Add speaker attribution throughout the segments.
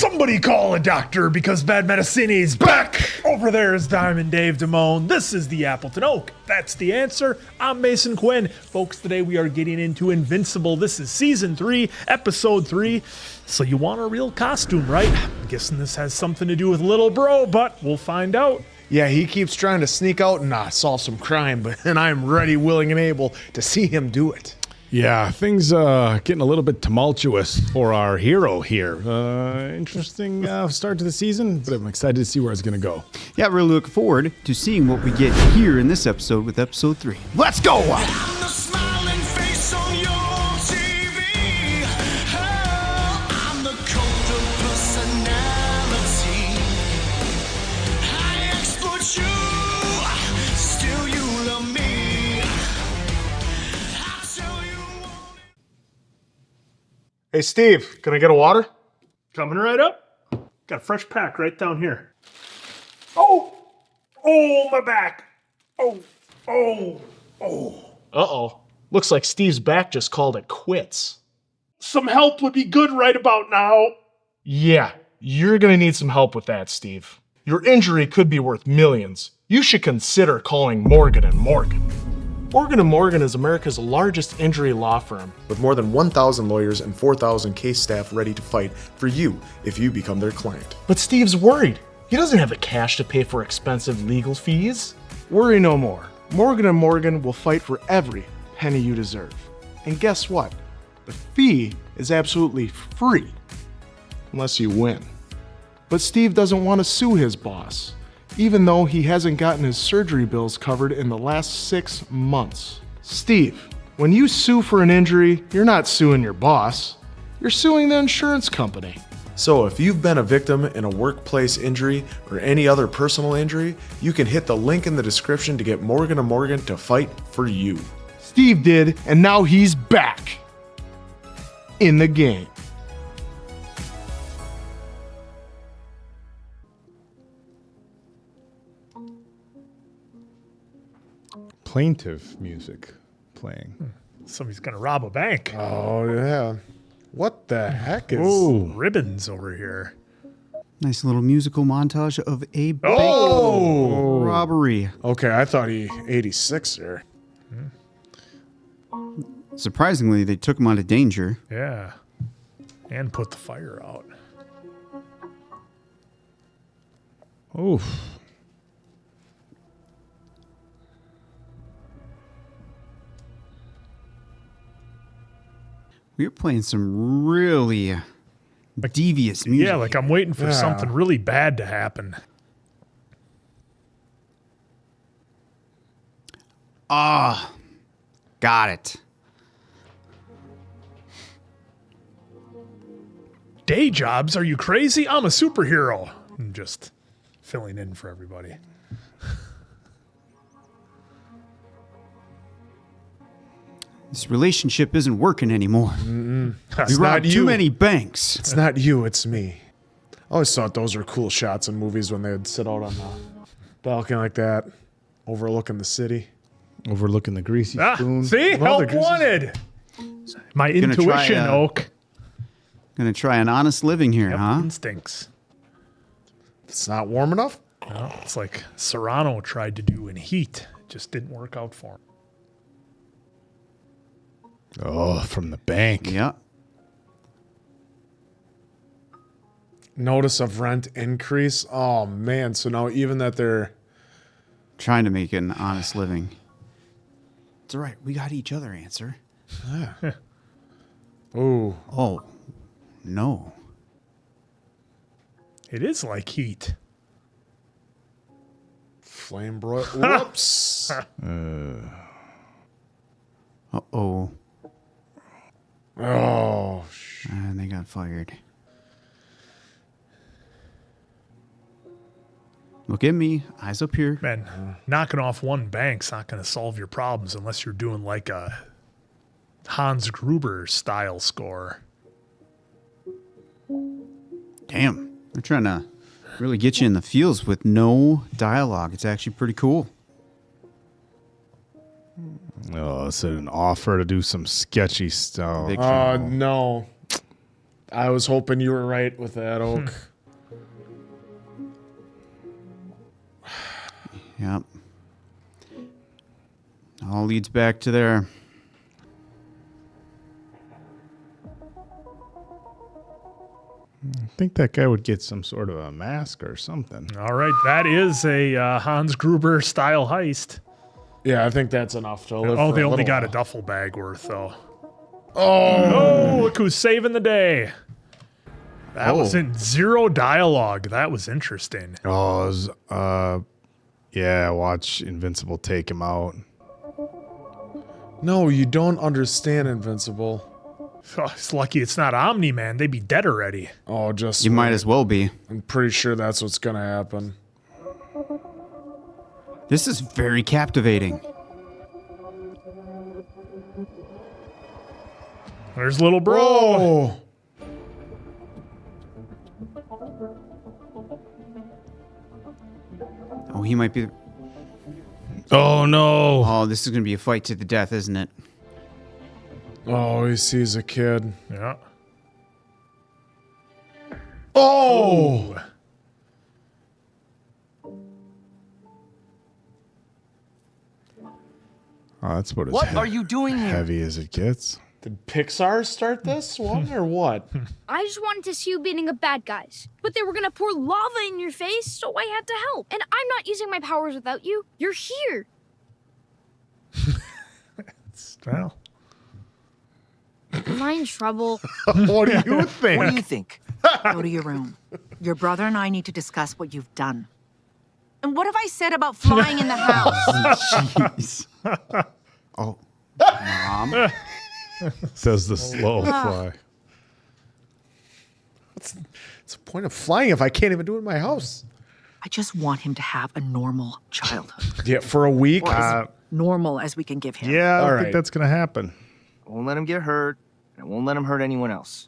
Speaker 1: Somebody call a doctor because bad medicine is back. Over there is Diamond Dave Damone. This is the Appleton Oak. That's the answer. I'm Mason Quinn. Folks, today we are getting into Invincible. This is Season 3, Episode 3. So you want a real costume, right? I'm guessing this has something to do with Little Bro, but we'll find out.
Speaker 2: Yeah, he keeps trying to sneak out and solve some crime, and I'm ready, willing, and able to see him do it.
Speaker 3: Yeah, things getting a little bit tumultuous for our hero here. Interesting start to the season, but I'm excited to see where it's going to go.
Speaker 4: Yeah, really looking forward to seeing what we get here in this episode with episode 3. Let's go!
Speaker 2: Hey, Steve, can I get a water?
Speaker 1: Coming right up. Got a fresh pack right down here. Oh, my back.
Speaker 2: Uh-oh. Looks like Steve's back just called it quits.
Speaker 1: Some help would be good right about now.
Speaker 5: Yeah, you're gonna need some help with that, Steve. Your injury could be worth millions. You should consider calling Morgan & Morgan. Morgan & Morgan is America's largest injury law firm.
Speaker 6: With more than 1,000 lawyers and 4,000 case staff ready to fight for you if you become their client.
Speaker 5: But Steve's worried. He doesn't have the cash to pay for expensive legal fees.
Speaker 2: Worry no more. Morgan & Morgan will fight for every penny you deserve. And guess what? The fee is absolutely free. Unless you win. But Steve doesn't want to sue his boss, even though he hasn't gotten his surgery bills covered in the last 6 months. Steve, when you sue for an injury, you're not suing your boss. You're suing the insurance company.
Speaker 6: So if you've been a victim in a workplace injury or any other personal injury, you can hit the link in the description to get Morgan & Morgan to fight for you.
Speaker 2: Steve did, and now he's back in the game.
Speaker 3: Plaintive music playing.
Speaker 1: Somebody's going to rob a bank.
Speaker 2: Oh, yeah. What the heck is...
Speaker 1: Ribbons over here.
Speaker 4: Nice little musical montage of a bank robbery.
Speaker 2: Okay, I thought he 86 there.
Speaker 4: Surprisingly, they took him out of danger.
Speaker 1: Yeah. And put the fire out.
Speaker 3: Oof.
Speaker 4: We were playing some really devious music.
Speaker 1: Yeah, like I'm waiting for something really bad to happen.
Speaker 4: Got it.
Speaker 1: Day jobs? Are you crazy? I'm a superhero. I'm just filling in for everybody.
Speaker 4: This relationship isn't working anymore. We
Speaker 2: It's
Speaker 4: robbed
Speaker 2: not
Speaker 4: too
Speaker 2: you.
Speaker 4: many banks.
Speaker 2: It's not you, it's me. I always thought those were cool shots in movies when they would sit out on the balcony like that, overlooking the city.
Speaker 3: Overlooking the greasy spoon.
Speaker 1: See?
Speaker 2: Well,
Speaker 1: Help
Speaker 2: the greases-
Speaker 1: wanted. My
Speaker 4: Gonna try,
Speaker 1: intuition, Oak.
Speaker 4: Gonna try an honest living here,
Speaker 1: Yep,
Speaker 4: huh?
Speaker 1: instincts.
Speaker 2: It's not warm enough?
Speaker 1: Well, it's like Serrano tried to do in Heat. It just didn't work out for him.
Speaker 3: Oh, from the bank.
Speaker 4: Yeah.
Speaker 2: Notice of rent increase? Oh, man. So now even that they're...
Speaker 4: Trying to make an honest living. It's all right. We got each other answer.
Speaker 2: Ooh.
Speaker 4: Oh, no.
Speaker 1: It is like Heat.
Speaker 2: Flame broil. Whoops.
Speaker 4: Uh-oh.
Speaker 2: Oh,
Speaker 4: And they got fired. Look at me. Eyes up here.
Speaker 1: Man, knocking off one bank's not going to solve your problems unless you're doing like a Hans Gruber style score.
Speaker 4: Damn. They're trying to really get you in the feels with no dialogue. It's actually pretty cool.
Speaker 3: Oh, is it an offer to do some sketchy stuff?
Speaker 4: Big show.
Speaker 2: no.
Speaker 6: I was hoping you were right with that, Oak.
Speaker 4: Yep. All leads back to there.
Speaker 3: I think that guy would get some sort of a mask or something.
Speaker 1: All right, that is a Hans Gruber style heist.
Speaker 6: Yeah, I think that's enough to live
Speaker 1: Oh,
Speaker 6: for
Speaker 1: they
Speaker 6: a
Speaker 1: only
Speaker 6: little
Speaker 1: got a
Speaker 6: while.
Speaker 1: duffel bag worth, though. Oh, look who's saving the day. That was in 0 dialogue. That was interesting.
Speaker 3: Oh, yeah, watch Invincible take him out.
Speaker 6: No, you don't understand, Invincible.
Speaker 1: Oh, it's lucky it's not Omni-Man. They'd be dead already.
Speaker 6: Oh, just
Speaker 4: You might as well be.
Speaker 6: I'm pretty sure that's what's gonna happen.
Speaker 4: This is very captivating.
Speaker 1: There's little bro.
Speaker 6: Oh,
Speaker 4: Oh, he might be.
Speaker 3: Oh, no.
Speaker 4: Oh, this is going to be a fight to the death, isn't it?
Speaker 6: oh, he sees a kid.
Speaker 1: Yeah.
Speaker 6: Oh,
Speaker 3: Oh, that's about
Speaker 7: What
Speaker 3: as
Speaker 7: are you doing here?
Speaker 3: heavy as it gets.
Speaker 6: did Pixar start this one or what?
Speaker 8: I just wanted to see you beating up bad guys. But they were gonna pour lava in your face, so I had to help. And I'm not using my powers without you. You're here.
Speaker 1: Well,
Speaker 8: Am I in trouble?
Speaker 6: What do you
Speaker 7: What
Speaker 6: think?
Speaker 7: do you think?
Speaker 9: Go to your room. Your brother and I need to discuss what you've done. And what have I said about flying in the house?
Speaker 4: Jeez. Oh, Mom.
Speaker 3: Does the slow fly.
Speaker 6: What's the point of flying if I can't even do it in my house?
Speaker 9: I just want him to have a normal childhood.
Speaker 6: Yeah, for a week.
Speaker 9: Or as normal as we can give him.
Speaker 3: Yeah, I don't
Speaker 6: All
Speaker 3: think
Speaker 6: right.
Speaker 3: that's going to happen.
Speaker 7: I won't let him get hurt. And I won't let him hurt anyone else.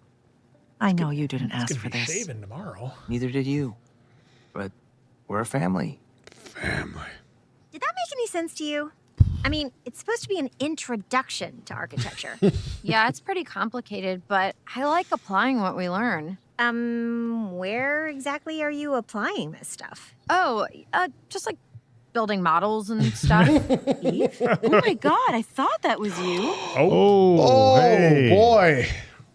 Speaker 9: I know you didn't
Speaker 1: it's
Speaker 9: ask
Speaker 1: gonna
Speaker 9: for
Speaker 1: be
Speaker 9: this.
Speaker 1: shaving tomorrow.
Speaker 7: Neither did you. But we're a family.
Speaker 6: Family.
Speaker 10: Did that make any sense to you? I mean, it's supposed to be an introduction to architecture.
Speaker 8: Yeah, it's pretty complicated, but I like applying what we learn.
Speaker 10: Where exactly are you applying this stuff?
Speaker 8: Oh, just like building models and stuff.
Speaker 9: Eve? Oh my God, I thought that was you.
Speaker 3: Oh,
Speaker 6: Oh,
Speaker 3: hey.
Speaker 6: boy.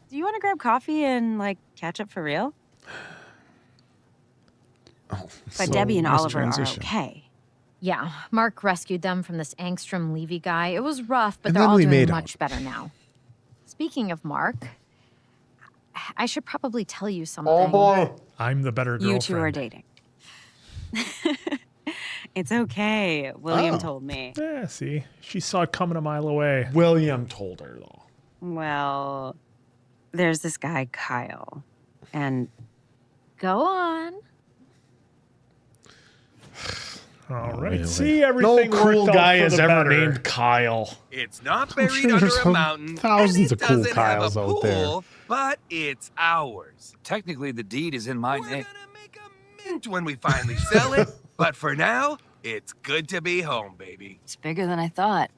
Speaker 9: Do you want to grab coffee and, like, catch up for real? But
Speaker 3: So,
Speaker 9: Debbie and
Speaker 3: nice
Speaker 9: Oliver
Speaker 3: transition.
Speaker 9: are okay.
Speaker 8: Yeah, Mark rescued them from this Angstrom Levy guy. It was rough, but
Speaker 6: And
Speaker 8: they're
Speaker 6: then
Speaker 8: all
Speaker 6: we
Speaker 8: doing
Speaker 6: made
Speaker 8: much better now. Speaking of Mark, I should probably tell you something.
Speaker 6: Oh, boy.
Speaker 1: I'm the better girlfriend.
Speaker 9: You two are dating. It's okay. William told me.
Speaker 1: Yeah, see? She saw it coming a mile away.
Speaker 6: William told her, though.
Speaker 9: Well, there's this guy, Kyle. And
Speaker 8: Go on.
Speaker 1: All right.
Speaker 3: really?
Speaker 1: See,
Speaker 6: No
Speaker 1: everything
Speaker 6: cool
Speaker 1: worked out
Speaker 6: guy
Speaker 1: for
Speaker 6: is
Speaker 1: the
Speaker 6: ever
Speaker 1: better.
Speaker 6: named Kyle.
Speaker 11: It's not
Speaker 3: I'm
Speaker 11: buried
Speaker 3: sure
Speaker 11: under
Speaker 3: there's
Speaker 11: a mountain.
Speaker 3: thousands
Speaker 11: and
Speaker 3: of cool
Speaker 11: it doesn't have
Speaker 3: Kyles
Speaker 11: a
Speaker 3: out there.
Speaker 11: pool, but it's ours.
Speaker 7: Technically, the deed is in my
Speaker 11: We're
Speaker 7: name.
Speaker 11: gonna make a mint when we finally sell it, but for now, it's good to be home, baby.
Speaker 9: it's bigger than I thought.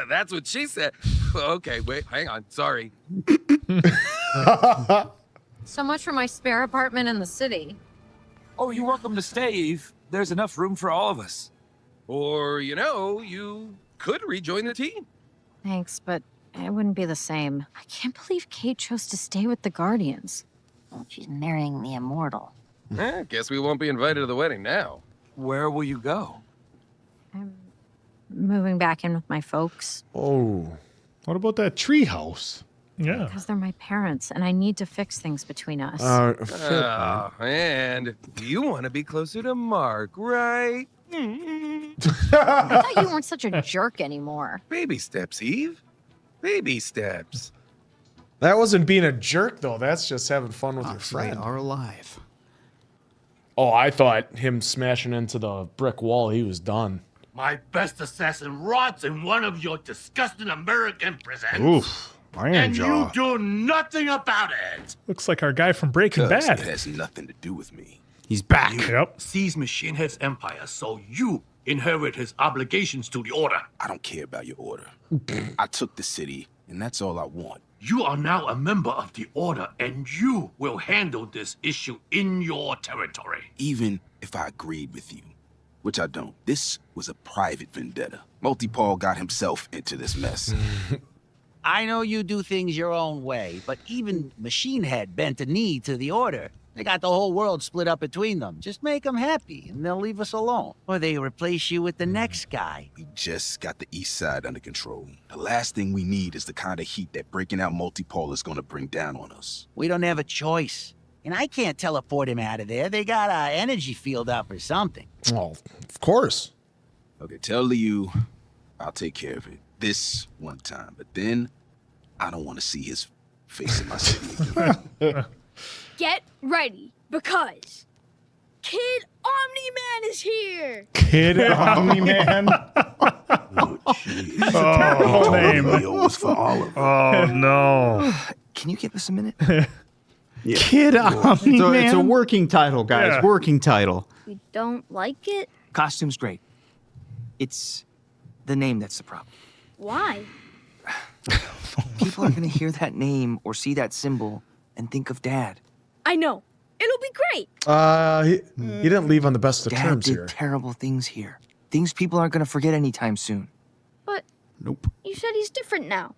Speaker 11: That's what she said. Okay, wait, hang on. Sorry.
Speaker 8: So much for my spare apartment in the city.
Speaker 7: Oh, you're welcome to stay, Eve. There's enough room for all of us.
Speaker 11: Or, you could rejoin the team.
Speaker 8: Thanks, but it wouldn't be the same. I can't believe Kate chose to stay with the Guardians.
Speaker 9: Well, she's marrying the immortal.
Speaker 11: Guess we won't be invited to the wedding now.
Speaker 7: Where will you go?
Speaker 8: I'm moving back in with my folks
Speaker 6: Oh.
Speaker 3: What about that tree house?
Speaker 1: Yeah.
Speaker 8: because they're my parents and I need to fix things between us.
Speaker 11: Oh, and you want to be closer to Mark, right?
Speaker 8: I thought you weren't such a jerk anymore.
Speaker 11: Baby steps, Eve. Baby steps.
Speaker 6: That wasn't being a jerk, though. That's just having fun with your
Speaker 4: Oh, so they
Speaker 6: friend.
Speaker 4: are alive.
Speaker 6: Oh, I thought him smashing into the brick wall, he was done.
Speaker 12: My best assassin rots in one of your disgusting American prisons.
Speaker 3: Oof. Iron
Speaker 12: And you
Speaker 3: Jaw.
Speaker 12: do nothing about it.
Speaker 1: Looks like our guy from Breaking Bad.
Speaker 12: It has nothing to do with me.
Speaker 4: He's back.
Speaker 1: Yep.
Speaker 12: Seize Machine Head's empire, so you inherit his obligations to the Order.
Speaker 13: I don't care about your order. I took the city, and that's all I want.
Speaker 12: You are now a member of the Order, and you will handle this issue in your territory.
Speaker 13: Even if I agreed with you, which I don't. This was a private vendetta. Multi-Paul got himself into this mess.
Speaker 14: I know you do things your own way, but even Machine Head bent a knee to the Order. They got the whole world split up between them. Just make them happy, and they'll leave us alone. Or they replace you with the next guy.
Speaker 13: We just got the east side under control. The last thing we need is the kind of heat that breaking out Multi-Paul is gonna bring down on us.
Speaker 14: We don't have a choice. And I can't teleport him out of there. They got an energy field up or something.
Speaker 2: Well, of course.
Speaker 13: Okay, tell Liu I'll take care of it. This one time. But then, I don't want to see his face in my city again.
Speaker 8: Get ready, because Kid Omni-Man is here!
Speaker 3: Kid Omni-Man?
Speaker 1: Terrible name.
Speaker 3: Oh, no.
Speaker 15: Can you give us a minute?
Speaker 3: Kid Omni-Man?
Speaker 4: It's a working title, guys.
Speaker 1: Yeah.
Speaker 4: Working title.
Speaker 8: You don't like it?
Speaker 15: Costume's great. It's the name that's the problem.
Speaker 8: Why?
Speaker 15: People are gonna hear that name or see that symbol and think of Dad.
Speaker 8: I know. It'll be great.
Speaker 2: He didn't leave on the best of
Speaker 15: Dad
Speaker 2: terms
Speaker 15: did
Speaker 2: here.
Speaker 15: terrible things here. Things people aren't gonna forget anytime soon.
Speaker 8: But
Speaker 4: Nope.
Speaker 8: you said he's different now.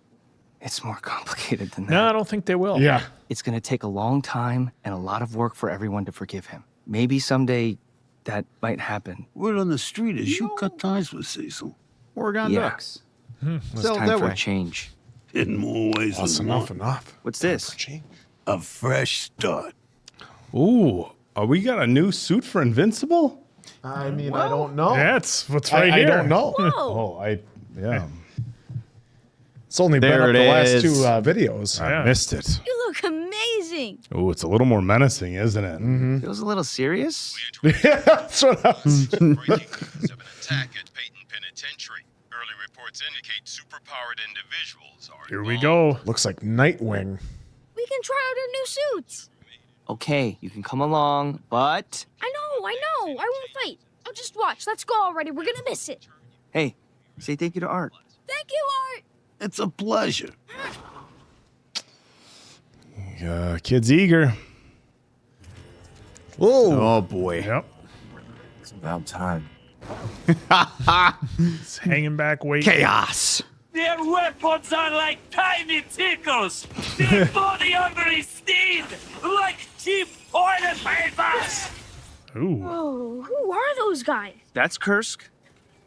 Speaker 15: It's more complicated than that.
Speaker 1: No, I don't think they will.
Speaker 2: Yeah.
Speaker 15: It's gonna take a long time and a lot of work for everyone to forgive him. Maybe someday that might happen.
Speaker 12: Word on the street is you cut ties with Cecil.
Speaker 4: Oregon
Speaker 15: Yeah.
Speaker 4: Ducks.
Speaker 15: It's
Speaker 4: Sell
Speaker 15: time
Speaker 4: that
Speaker 15: for
Speaker 4: way.
Speaker 15: a change.
Speaker 12: In more ways
Speaker 2: That's
Speaker 12: than
Speaker 2: enough,
Speaker 12: one.
Speaker 2: enough.
Speaker 15: What's this?
Speaker 12: A fresh start.
Speaker 3: Ooh, we got a new suit for Invincible?
Speaker 2: I mean, I don't know.
Speaker 1: That's what's right
Speaker 2: I
Speaker 1: here.
Speaker 2: don't know.
Speaker 8: Whoa!
Speaker 3: Yeah.
Speaker 2: It's only
Speaker 4: There
Speaker 2: been up
Speaker 4: it
Speaker 2: the last
Speaker 4: is.
Speaker 2: two videos.
Speaker 3: I missed it.
Speaker 8: You look amazing.
Speaker 3: Ooh, it's a little more menacing, isn't it?
Speaker 15: Feels a little serious.
Speaker 2: Yeah, that's what I was.
Speaker 16: Breaking news of an attack at Payton Penitentiary. Early reports indicate superpowered individuals are
Speaker 1: Here we go.
Speaker 2: Looks like Nightwing.
Speaker 8: We can try out our new suits.
Speaker 15: Okay, you can come along, but
Speaker 8: I know. I won't fight. I'll just watch. Let's go already. We're gonna miss it.
Speaker 15: hey, say thank you to Art.
Speaker 8: Thank you, Art.
Speaker 12: It's a pleasure.
Speaker 3: Kid's eager.
Speaker 2: Whoa.
Speaker 4: Oh, boy.
Speaker 1: Yep.
Speaker 15: It's about time.
Speaker 1: It's hanging back, waiting.
Speaker 4: Chaos.
Speaker 12: Their weapons are like tiny tickles. Their body hungry steed, like cheap toilet papers.
Speaker 1: Ooh.
Speaker 8: Whoa, who are those guys?
Speaker 15: That's Kursk.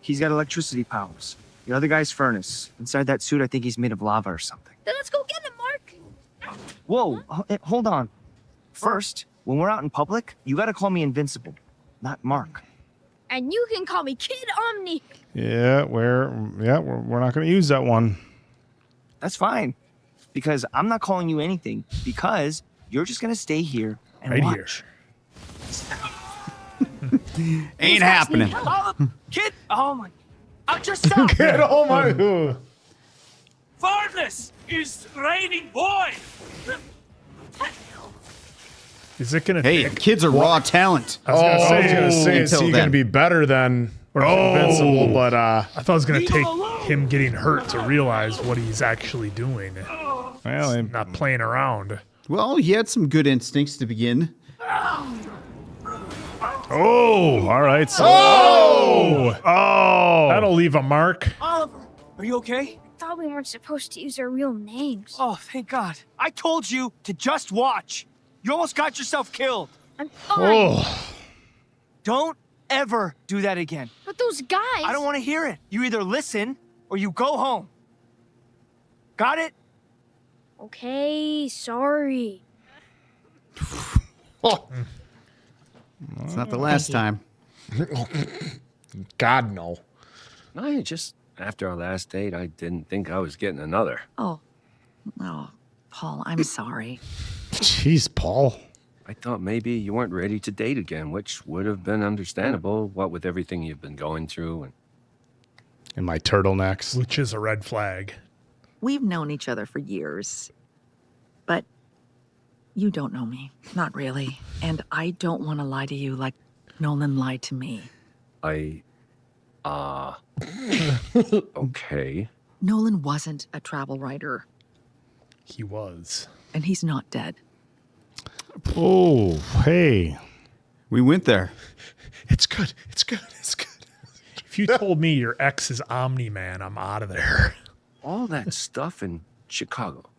Speaker 15: He's got electricity powers. The other guy's Furnace. Inside that suit, I think he's made of lava or something.
Speaker 8: Then let's go get him, Mark.
Speaker 15: Whoa, hold on. First, when we're out in public, you gotta call me Invincible, not Mark.
Speaker 8: And you can call me Kid Omni.
Speaker 3: Yeah, we're not going to use that one.
Speaker 15: That's fine. Because I'm not calling you anything, because you're just gonna stay here and
Speaker 1: Right
Speaker 15: watch.
Speaker 4: Ain't happening.
Speaker 15: Kid, oh my. I'll just stop.
Speaker 2: Kid, oh my.
Speaker 12: Furnace is raining boy.
Speaker 1: Is it gonna?
Speaker 4: Hey,
Speaker 1: take?
Speaker 4: kids are raw talent.
Speaker 1: I was gonna say.
Speaker 2: Is he going to
Speaker 4: then.
Speaker 2: be better than Invincible? But
Speaker 1: I thought it was gonna take him getting hurt to realize what he's actually doing.
Speaker 3: Well,
Speaker 1: He's not playing around.
Speaker 4: Well, he had some good instincts to begin.
Speaker 1: Oh, all right. So, oh, that'll leave a mark.
Speaker 15: Oliver, are you okay?
Speaker 8: I thought we weren't supposed to use our real names.
Speaker 15: Oh, thank God. I told you to just watch. You almost got yourself killed.
Speaker 8: I'm fine.
Speaker 1: Oh,
Speaker 15: Don't ever do that again.
Speaker 8: But those guys.
Speaker 15: I don't want to hear it. You either listen or you go home. Got it?
Speaker 8: Okay, sorry.
Speaker 4: It's not the last time.
Speaker 2: God, no.
Speaker 17: I just, after our last date, I didn't think I was getting another.
Speaker 9: Oh, Paul, I'm sorry.
Speaker 3: Jeez, Paul.
Speaker 17: I thought maybe you weren't ready to date again, which would have been understandable, what with everything you've been going through.
Speaker 3: And my turtlenecks.
Speaker 1: which is a red flag.
Speaker 9: We've known each other for years, but you don't know me. Not really. And I don't want to lie to you like Nolan lied to me.
Speaker 17: Okay.
Speaker 9: Nolan wasn't a travel writer.
Speaker 1: He was.
Speaker 9: And he's not dead.
Speaker 3: Oh, hey.
Speaker 4: We went there.
Speaker 6: It's good. It's good. It's good.
Speaker 1: If you told me your ex is Omni-Man, I'm out of there.
Speaker 17: All that stuff in Chicago.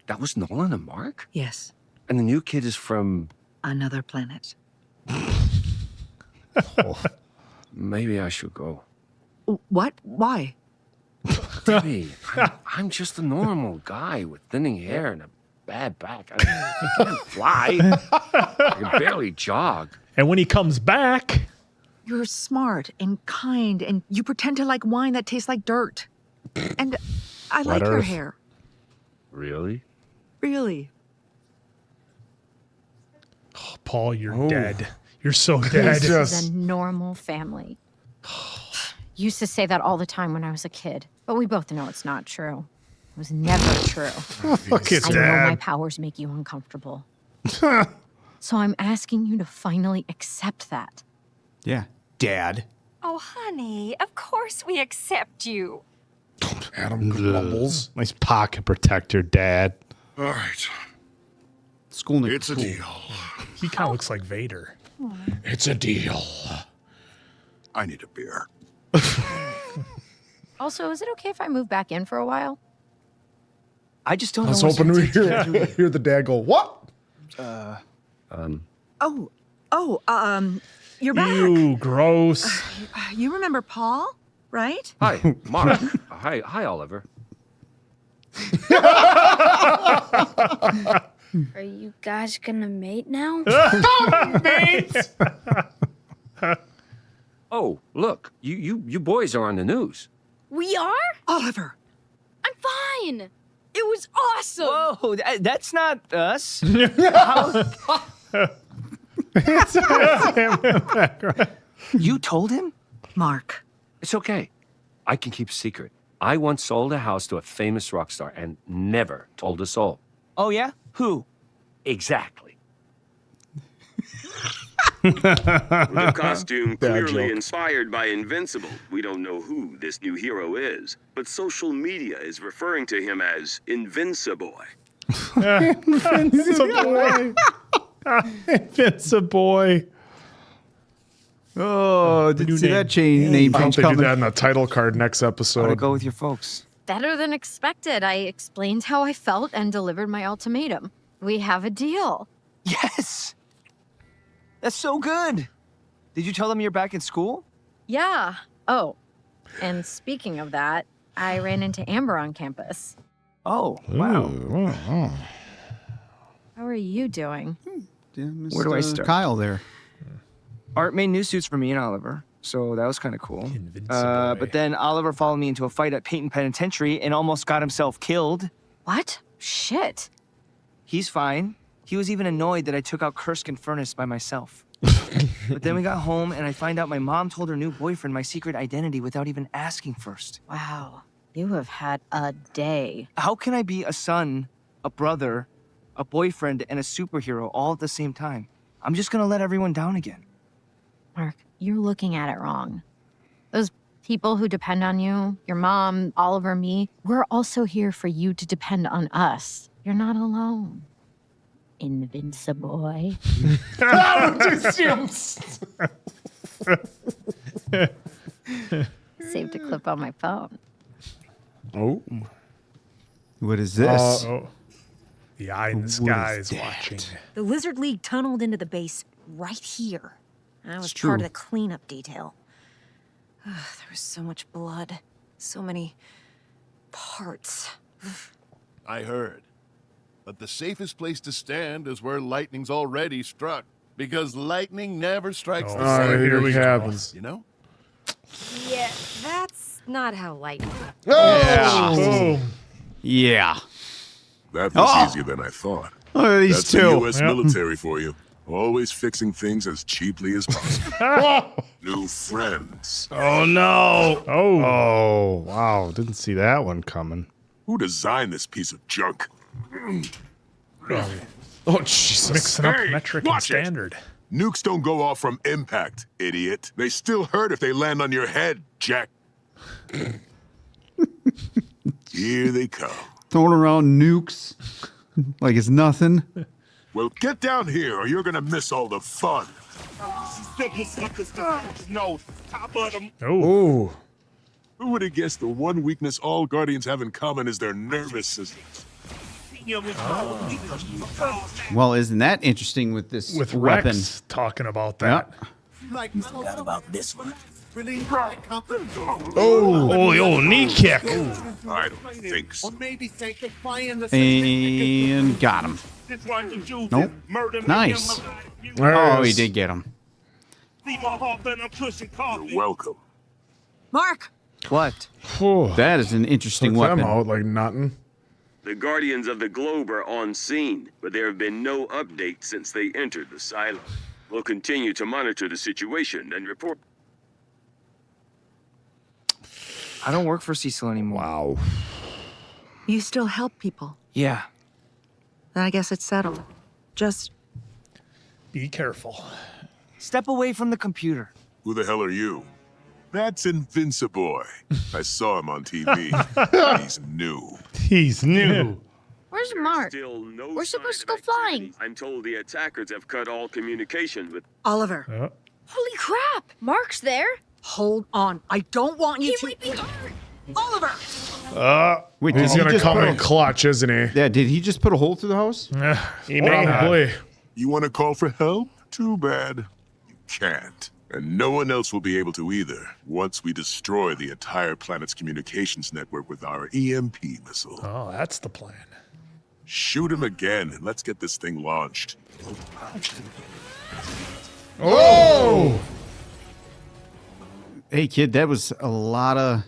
Speaker 17: That was Nolan and Mark?
Speaker 9: Yes.
Speaker 17: And the new kid is from...
Speaker 9: Another planet.
Speaker 17: Maybe I should go.
Speaker 9: What? Why?
Speaker 17: Debbie, I'm just a normal guy with thinning hair and a bad back. I can't fly. I can barely jog.
Speaker 1: And when he comes back...
Speaker 9: You're smart and kind, and you pretend to like wine that tastes like dirt. And I like your hair.
Speaker 17: Really?
Speaker 9: Really.
Speaker 1: Oh, Paul, you're dead. You're so dead.
Speaker 18: This is a normal family. Used to say that all the time when I was a kid, but we both know it's not true. It was never true.
Speaker 1: Look at
Speaker 18: I know my powers make you uncomfortable. So I'm asking you to finally accept that.
Speaker 4: Yeah, Dad.
Speaker 19: Oh, honey, of course we accept you.
Speaker 3: Adam grumbles. Nice pocket protector, Dad.
Speaker 20: All right.
Speaker 6: It's
Speaker 20: a deal.
Speaker 1: He kind of looks like Vader.
Speaker 20: It's a deal. I need a beer.
Speaker 18: Also, is it okay if I move back in for a while?
Speaker 15: I just don't
Speaker 2: I was
Speaker 15: know what's
Speaker 2: hoping we
Speaker 15: gonna
Speaker 2: hear the dad go, what?
Speaker 9: You're back.
Speaker 1: Ew, gross.
Speaker 9: You remember Paul, right?
Speaker 17: Hi, Mark. Hi, Oliver.
Speaker 8: Are you guys gonna mate now?
Speaker 1: Mate!
Speaker 17: Oh, look, you boys are on the news.
Speaker 8: We are?
Speaker 9: Oliver.
Speaker 8: I'm fine. It was awesome.
Speaker 15: Whoa, that's not us. You told him?
Speaker 9: Mark.
Speaker 17: It's okay. I can keep a secret. I once sold a house to a famous rock star and never told a soul.
Speaker 15: Oh, yeah? Who?
Speaker 17: Exactly.
Speaker 21: The costume
Speaker 2: Bad
Speaker 21: clearly
Speaker 2: joke.
Speaker 21: inspired by Invincible. We don't know who this new hero is, but social media is referring to him as Invincible.
Speaker 3: Invincible. Invincible.
Speaker 4: Oh, did you see that name
Speaker 2: I hope
Speaker 4: change
Speaker 2: they do
Speaker 4: coming?
Speaker 2: that in the title card next
Speaker 15: Gotta
Speaker 2: episode.
Speaker 15: go with your folks.
Speaker 18: Better than expected. I explained how I felt and delivered my ultimatum. We have a deal.
Speaker 15: Yes! That's so good. Did you tell them you're back in school?
Speaker 18: Yeah. Oh, and speaking of that, I ran into Amber on campus.
Speaker 15: Oh, wow.
Speaker 18: How are you doing?
Speaker 15: Where do I start?
Speaker 4: Kyle there.
Speaker 15: Art made new suits for me and Oliver, so that was kind of cool. But then Oliver followed me into a fight at Payton Penitentiary and almost got himself killed.
Speaker 18: What? Shit.
Speaker 15: He's fine. He was even annoyed that I took out Kursk Furnace by myself. But then we got home and I find out my mom told her new boyfriend my secret identity without even asking first.
Speaker 18: Wow. You have had a day.
Speaker 15: How can I be a son, a brother, a boyfriend, and a superhero all at the same time? I'm just gonna let everyone down again.
Speaker 18: Mark, you're looking at it wrong. Those people who depend on you, your mom, Oliver, me, we're also here for you to depend on us. You're not alone. Invincible. Saved a clip on my phone.
Speaker 2: Oh.
Speaker 4: What is this?
Speaker 1: The eye in the sky is watching.
Speaker 10: The Lizard League tunneled into the base right here. I was
Speaker 4: true.
Speaker 10: part of the cleanup detail. Ugh, there was so much blood. So many parts.
Speaker 20: I heard. But the safest place to stand is where lightning's already struck. Because lightning never strikes the
Speaker 2: Oh,
Speaker 20: same
Speaker 2: here
Speaker 20: place
Speaker 2: we go.
Speaker 20: twice, you know?
Speaker 10: Yeah, that's not how lightning.
Speaker 2: Oh!
Speaker 1: Boom.
Speaker 4: Yeah.
Speaker 20: That was
Speaker 4: Oh!
Speaker 20: easier than I thought.
Speaker 4: Oh, these
Speaker 20: That's
Speaker 4: two.
Speaker 20: the U.S.
Speaker 1: Yep.
Speaker 20: military for you. Always fixing things as cheaply as possible. New friends.
Speaker 3: Oh, no. Oh, wow. Didn't see that one coming.
Speaker 20: Who designed this piece of junk?
Speaker 2: Oh, Jesus.
Speaker 1: Mixing up
Speaker 20: Hey,
Speaker 1: metric and
Speaker 20: watch it.
Speaker 1: standard.
Speaker 20: Nukes don't go off from impact, idiot. They still hurt if they land on your head, Jack. Here they come.
Speaker 4: Throwing around nukes like it's nothing.
Speaker 5: Well, get down here or you're gonna miss all the fun.
Speaker 12: No, top of them.
Speaker 3: Oh.
Speaker 5: Who would have guessed the one weakness all Guardians have in common is their nervous system?
Speaker 4: Well, isn't that interesting with this
Speaker 1: With
Speaker 4: weapon?
Speaker 1: Rex talking about that.
Speaker 12: Forgot about this one.
Speaker 1: Oh, knee kick.
Speaker 5: I don't think so.
Speaker 4: And got him. Nope. Nice. Oh, he did get him.
Speaker 5: You're welcome.
Speaker 15: Mark! What?
Speaker 4: That is an interesting
Speaker 2: Took them
Speaker 4: weapon.
Speaker 2: out like nothing.
Speaker 21: The Guardians of the Globe are on scene, but there have been no updates since they entered the silo. We'll continue to monitor the situation and report.
Speaker 15: I don't work for Cecil anymore.
Speaker 3: Wow.
Speaker 9: You still help people.
Speaker 15: Yeah.
Speaker 9: Then I guess it's settled. Just
Speaker 1: Be careful.
Speaker 15: step away from the computer.
Speaker 5: Who the hell are you? That's Invincible. I saw him on TV. He's new.
Speaker 3: He's new.
Speaker 8: Where's Mark?
Speaker 21: Still no
Speaker 8: We're
Speaker 21: sign
Speaker 8: supposed to
Speaker 21: of
Speaker 8: go flying.
Speaker 21: activity. I'm told the attackers have cut all communication with.
Speaker 9: Oliver.
Speaker 8: Holy crap! Mark's there.
Speaker 9: Hold on. I don't want you
Speaker 8: He
Speaker 9: to.
Speaker 8: might be hurt.
Speaker 9: Oliver!
Speaker 4: Wait,
Speaker 2: He's
Speaker 4: did he
Speaker 2: gonna
Speaker 4: just
Speaker 2: come
Speaker 4: put
Speaker 2: in clutch, isn't he?
Speaker 4: Yeah, did he just put a hole through the house?
Speaker 1: He may
Speaker 2: Probably.
Speaker 5: You want to call for help? Too bad. You can't. And no one else will be able to either once we destroy the entire planet's communications network with our EMP missile.
Speaker 1: Oh, that's the plan.
Speaker 5: Shoot him again and let's get this thing launched.
Speaker 2: Oh!
Speaker 4: Hey, kid, that was a lot of.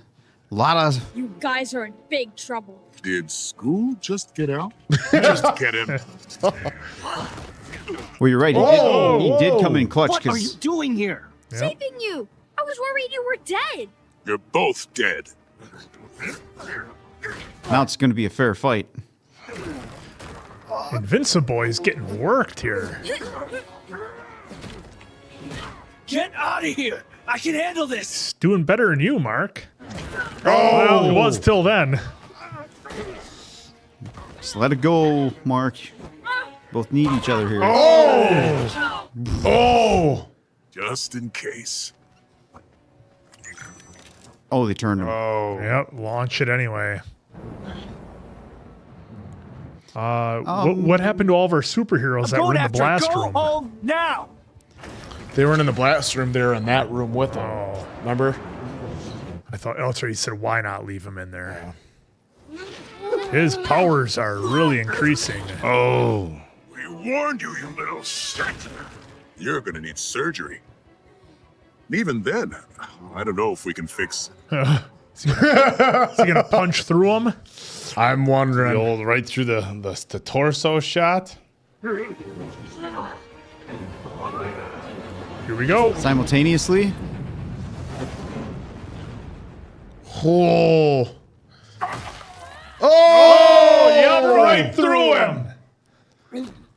Speaker 8: You guys are in big trouble.
Speaker 5: Did school just get out? Just get him.
Speaker 4: Well, you're right. He did come in clutch
Speaker 15: What are you
Speaker 4: because
Speaker 15: doing here?
Speaker 8: Saving you. I was worried you were dead.
Speaker 5: You're both dead.
Speaker 4: now it's going to be a fair fight.
Speaker 1: Invincible is getting worked here.
Speaker 12: Get out of here! I can handle this!
Speaker 1: Doing better than you, Mark. Well, he was till then.
Speaker 4: Just let it go, Mark. Both need each other here.
Speaker 1: Oh!
Speaker 5: Just in case.
Speaker 4: Oh, they turned him.
Speaker 1: Yep, launch it anyway. What happened to all of our superheroes that were in the blast room?
Speaker 12: Home now!
Speaker 2: They weren't in the blast room. They were in that room with him. Remember?
Speaker 1: I thought, oh, sorry, he said, why not leave him in there? His powers are really increasing.
Speaker 3: Oh.
Speaker 5: We warned you, you little shit. You're gonna need surgery. And even then, I don't know if we can fix.
Speaker 1: Is he gonna punch through him?
Speaker 2: I'm wondering.
Speaker 3: The old right through the torso shot.
Speaker 1: Here we go.
Speaker 4: Simultaneously.
Speaker 2: Oh.
Speaker 1: Yeah, right through him.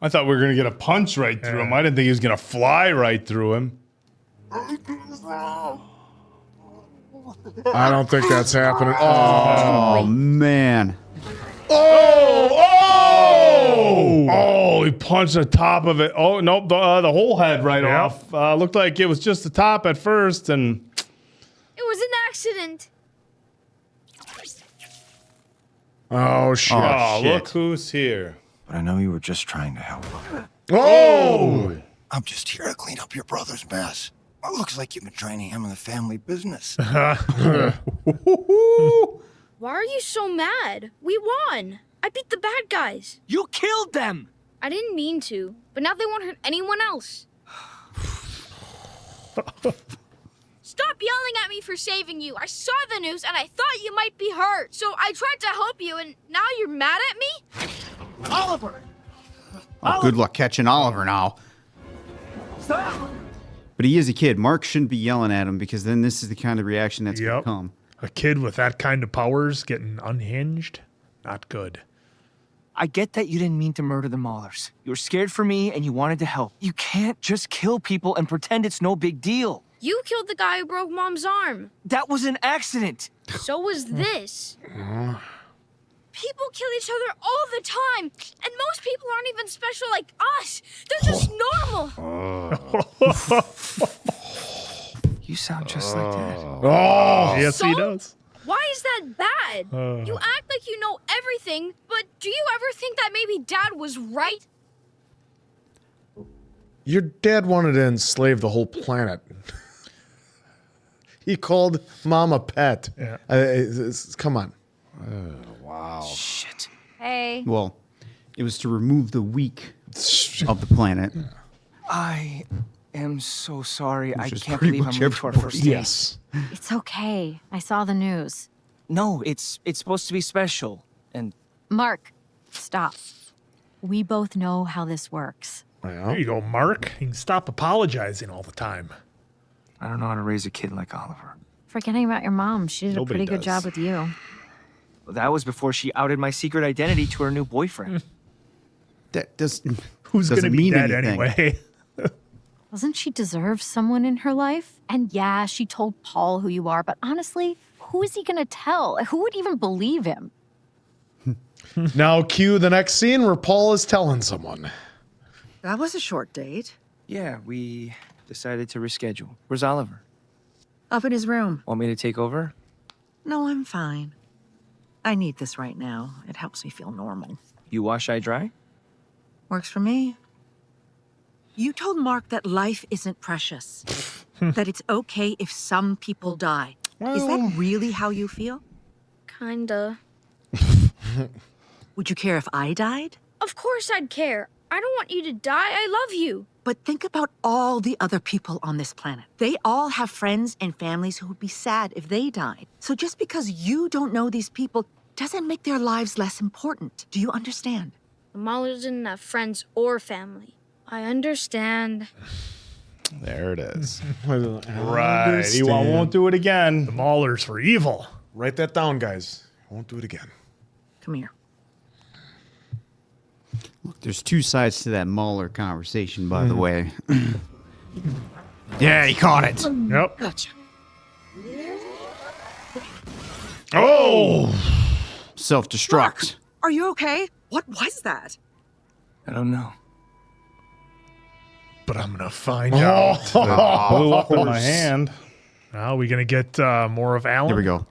Speaker 3: I thought we were gonna get a punch right through him. I didn't think he was gonna fly right through him.
Speaker 2: I don't think that's happening.
Speaker 4: Oh man.
Speaker 3: Oh, he punched the top of it. Oh, nope, the whole head right off. Looked like it was just the top at first, and
Speaker 8: It was an accident.
Speaker 2: Oh, shit.
Speaker 3: oh, look who's here.
Speaker 22: But I know you were just trying to help.
Speaker 2: Oh!
Speaker 22: I'm just here to clean up your brother's mess. It looks like you've been trying to hammer the family business.
Speaker 8: Why are you so mad? We won. I beat the bad guys.
Speaker 15: You killed them!
Speaker 8: I didn't mean to, but now they won't hurt anyone else. Stop yelling at me for saving you. I saw the news and I thought you might be hurt. So I tried to help you and now you're mad at me?
Speaker 15: Oliver!
Speaker 4: Oh, good luck catching Oliver now.
Speaker 15: Stop!
Speaker 4: But he is a kid. Mark shouldn't be yelling at him because then this is the kind of reaction that's going to come.
Speaker 1: A kid with that kind of powers getting unhinged? Not good.
Speaker 15: I get that you didn't mean to murder the Maulers. You were scared for me and you wanted to help. You can't just kill people and pretend it's no big deal.
Speaker 8: You killed the guy who broke Mom's arm.
Speaker 15: That was an accident.
Speaker 8: So was this. People kill each other all the time, and most people aren't even special like us. They're just normal.
Speaker 15: You sound just like Dad.
Speaker 1: Oh, yes, he does.
Speaker 8: Why is that bad? You act like you know everything, but do you ever think that maybe Dad was right?
Speaker 6: Your dad wanted to enslave the whole planet. He called Mom a pet.
Speaker 1: Yeah.
Speaker 6: Come on.
Speaker 3: Wow.
Speaker 15: Shit.
Speaker 18: Hey.
Speaker 4: Well, it was to remove the weak of the planet.
Speaker 15: I am so sorry. I
Speaker 4: is
Speaker 15: can't
Speaker 4: pretty
Speaker 15: believe I'm
Speaker 4: much
Speaker 15: late to our
Speaker 4: everybody.
Speaker 15: first date.
Speaker 1: Yes.
Speaker 18: It's okay. I saw the news.
Speaker 15: No, it's supposed to be special. And
Speaker 18: Mark, stop. We both know how this works.
Speaker 1: There you go, Mark. You can stop apologizing all the time.
Speaker 15: I don't know how to raise a kid like Oliver.
Speaker 18: Forgetting about your mom. She did
Speaker 1: Nobody
Speaker 18: a pretty good
Speaker 1: does.
Speaker 18: job with you.
Speaker 15: That was before she outed my secret identity to her new boyfriend.
Speaker 4: That doesn't.
Speaker 1: Who's going to
Speaker 4: doesn't
Speaker 1: be
Speaker 4: mean
Speaker 1: dead
Speaker 4: anything.
Speaker 1: anyway?
Speaker 18: Doesn't she deserve someone in her life? And yeah, she told Paul who you are, but honestly, who is he going to tell? Who would even believe him?
Speaker 6: Now cue the next scene where Paul is telling someone.
Speaker 9: That was a short date.
Speaker 15: Yeah, we decided to reschedule. Where's Oliver?
Speaker 9: Up in his room.
Speaker 15: Want me to take over?
Speaker 9: No, I'm fine. I need this right now. It helps me feel normal.
Speaker 15: You wash, I dry?
Speaker 9: Works for me. You told Mark that life isn't precious. That it's okay if some people die. Is that really how you feel?
Speaker 8: Kinda.
Speaker 9: Would you care if I died?
Speaker 8: Of course I'd care. I don't want you to die. I love you.
Speaker 9: But think about all the other people on this planet. They all have friends and families who would be sad if they died. So just because you don't know these people doesn't make their lives less important. Do you understand?
Speaker 8: The Maulers didn't have friends or family. I understand.
Speaker 3: There it is.
Speaker 1: Right.
Speaker 3: He won't do it again.
Speaker 1: The Maulers were evil.
Speaker 6: Write that down, guys. I won't do it again.
Speaker 9: Come here.
Speaker 4: Look, there's two sides to that Mauler conversation, by the way. Yeah, he caught it.
Speaker 1: Yep.
Speaker 9: Gotcha.
Speaker 1: Oh!
Speaker 4: Self-destruct.
Speaker 9: Are you okay? What was that?
Speaker 15: I don't know.
Speaker 1: But I'm going to find out.
Speaker 3: Blew up in my hand.
Speaker 1: Now we going to get more of Alan?
Speaker 4: Here we go.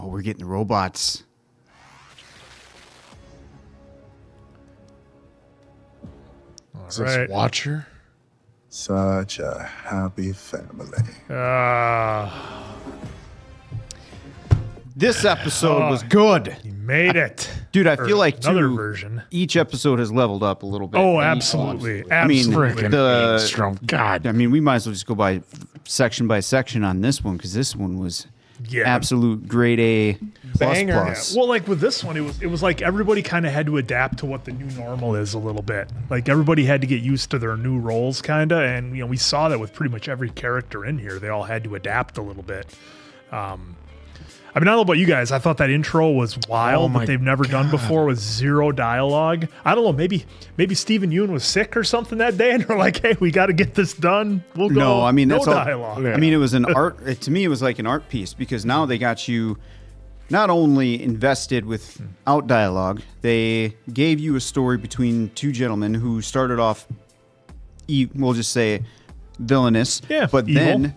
Speaker 4: Oh, we're getting the robots.
Speaker 6: Is this Watcher?
Speaker 7: Such a happy family.
Speaker 4: This episode was good.
Speaker 1: You made it.
Speaker 4: Dude, I
Speaker 1: Or
Speaker 4: feel like
Speaker 1: another
Speaker 4: too,
Speaker 1: version.
Speaker 4: each episode has leveled up a little bit.
Speaker 1: Oh, absolutely. Absolutely.
Speaker 4: God. I mean, we might as well just go by section on this one, because this one was absolute grade A plus.
Speaker 1: Well, like with this one, it was like everybody kind of had to adapt to what the new normal is a little bit. Like everybody had to get used to their new roles, kind of, and we saw that with pretty much every character in here. They all had to adapt a little bit. I mean, I don't know about you guys. I thought that intro was wild that they've never done before with zero dialogue. I don't know. Maybe Stephen Yeun was sick or something that day, and they're like, "Hey, we got to get this done. We'll go."
Speaker 4: No, I mean that's
Speaker 1: no
Speaker 4: all,
Speaker 1: dialogue.
Speaker 4: I mean, it was an art. To me, it was like an art piece, because now they got you not only invested without dialogue, they gave you a story between two gentlemen who started off, we'll just say, villainous.
Speaker 1: Yeah,
Speaker 4: but
Speaker 1: evil.
Speaker 4: then.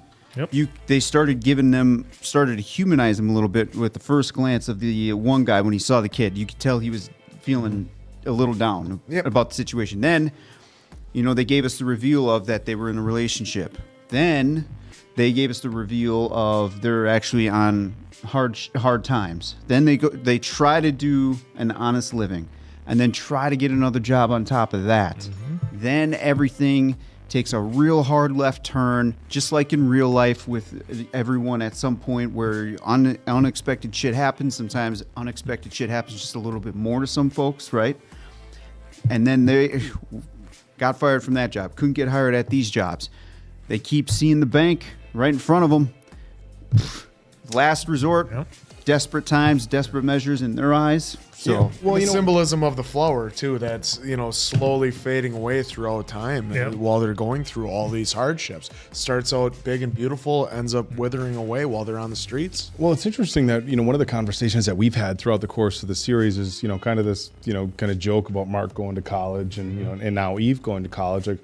Speaker 4: They started to humanize him a little bit with the first glance of the one guy when he saw the kid. You could tell he was feeling a little down about the situation. Then, they gave us the reveal of that they were in a relationship. Then they gave us the reveal of they're actually on hard times. Then they try to do an honest living, and then try to get another job on top of that. Mm-hmm. Then everything takes a real hard left turn, just like in real life with everyone at some point where unexpected shit happens. Sometimes unexpected shit happens just a little bit more to some folks, right? And then they got fired from that job, couldn't get hired at these jobs. They keep seeing the bank right in front of them. Last resort, desperate times, desperate measures in their eyes. So,
Speaker 6: well, the symbolism of the flower too, that's slowly fading away throughout time while they're going through all these hardships. Starts out big and beautiful, ends up withering away while they're on the streets.
Speaker 3: Well, it's interesting that one of the conversations that we've had throughout the course of the series is kind of this kind of joke about Mark going to college and and now Eve going to college. Like,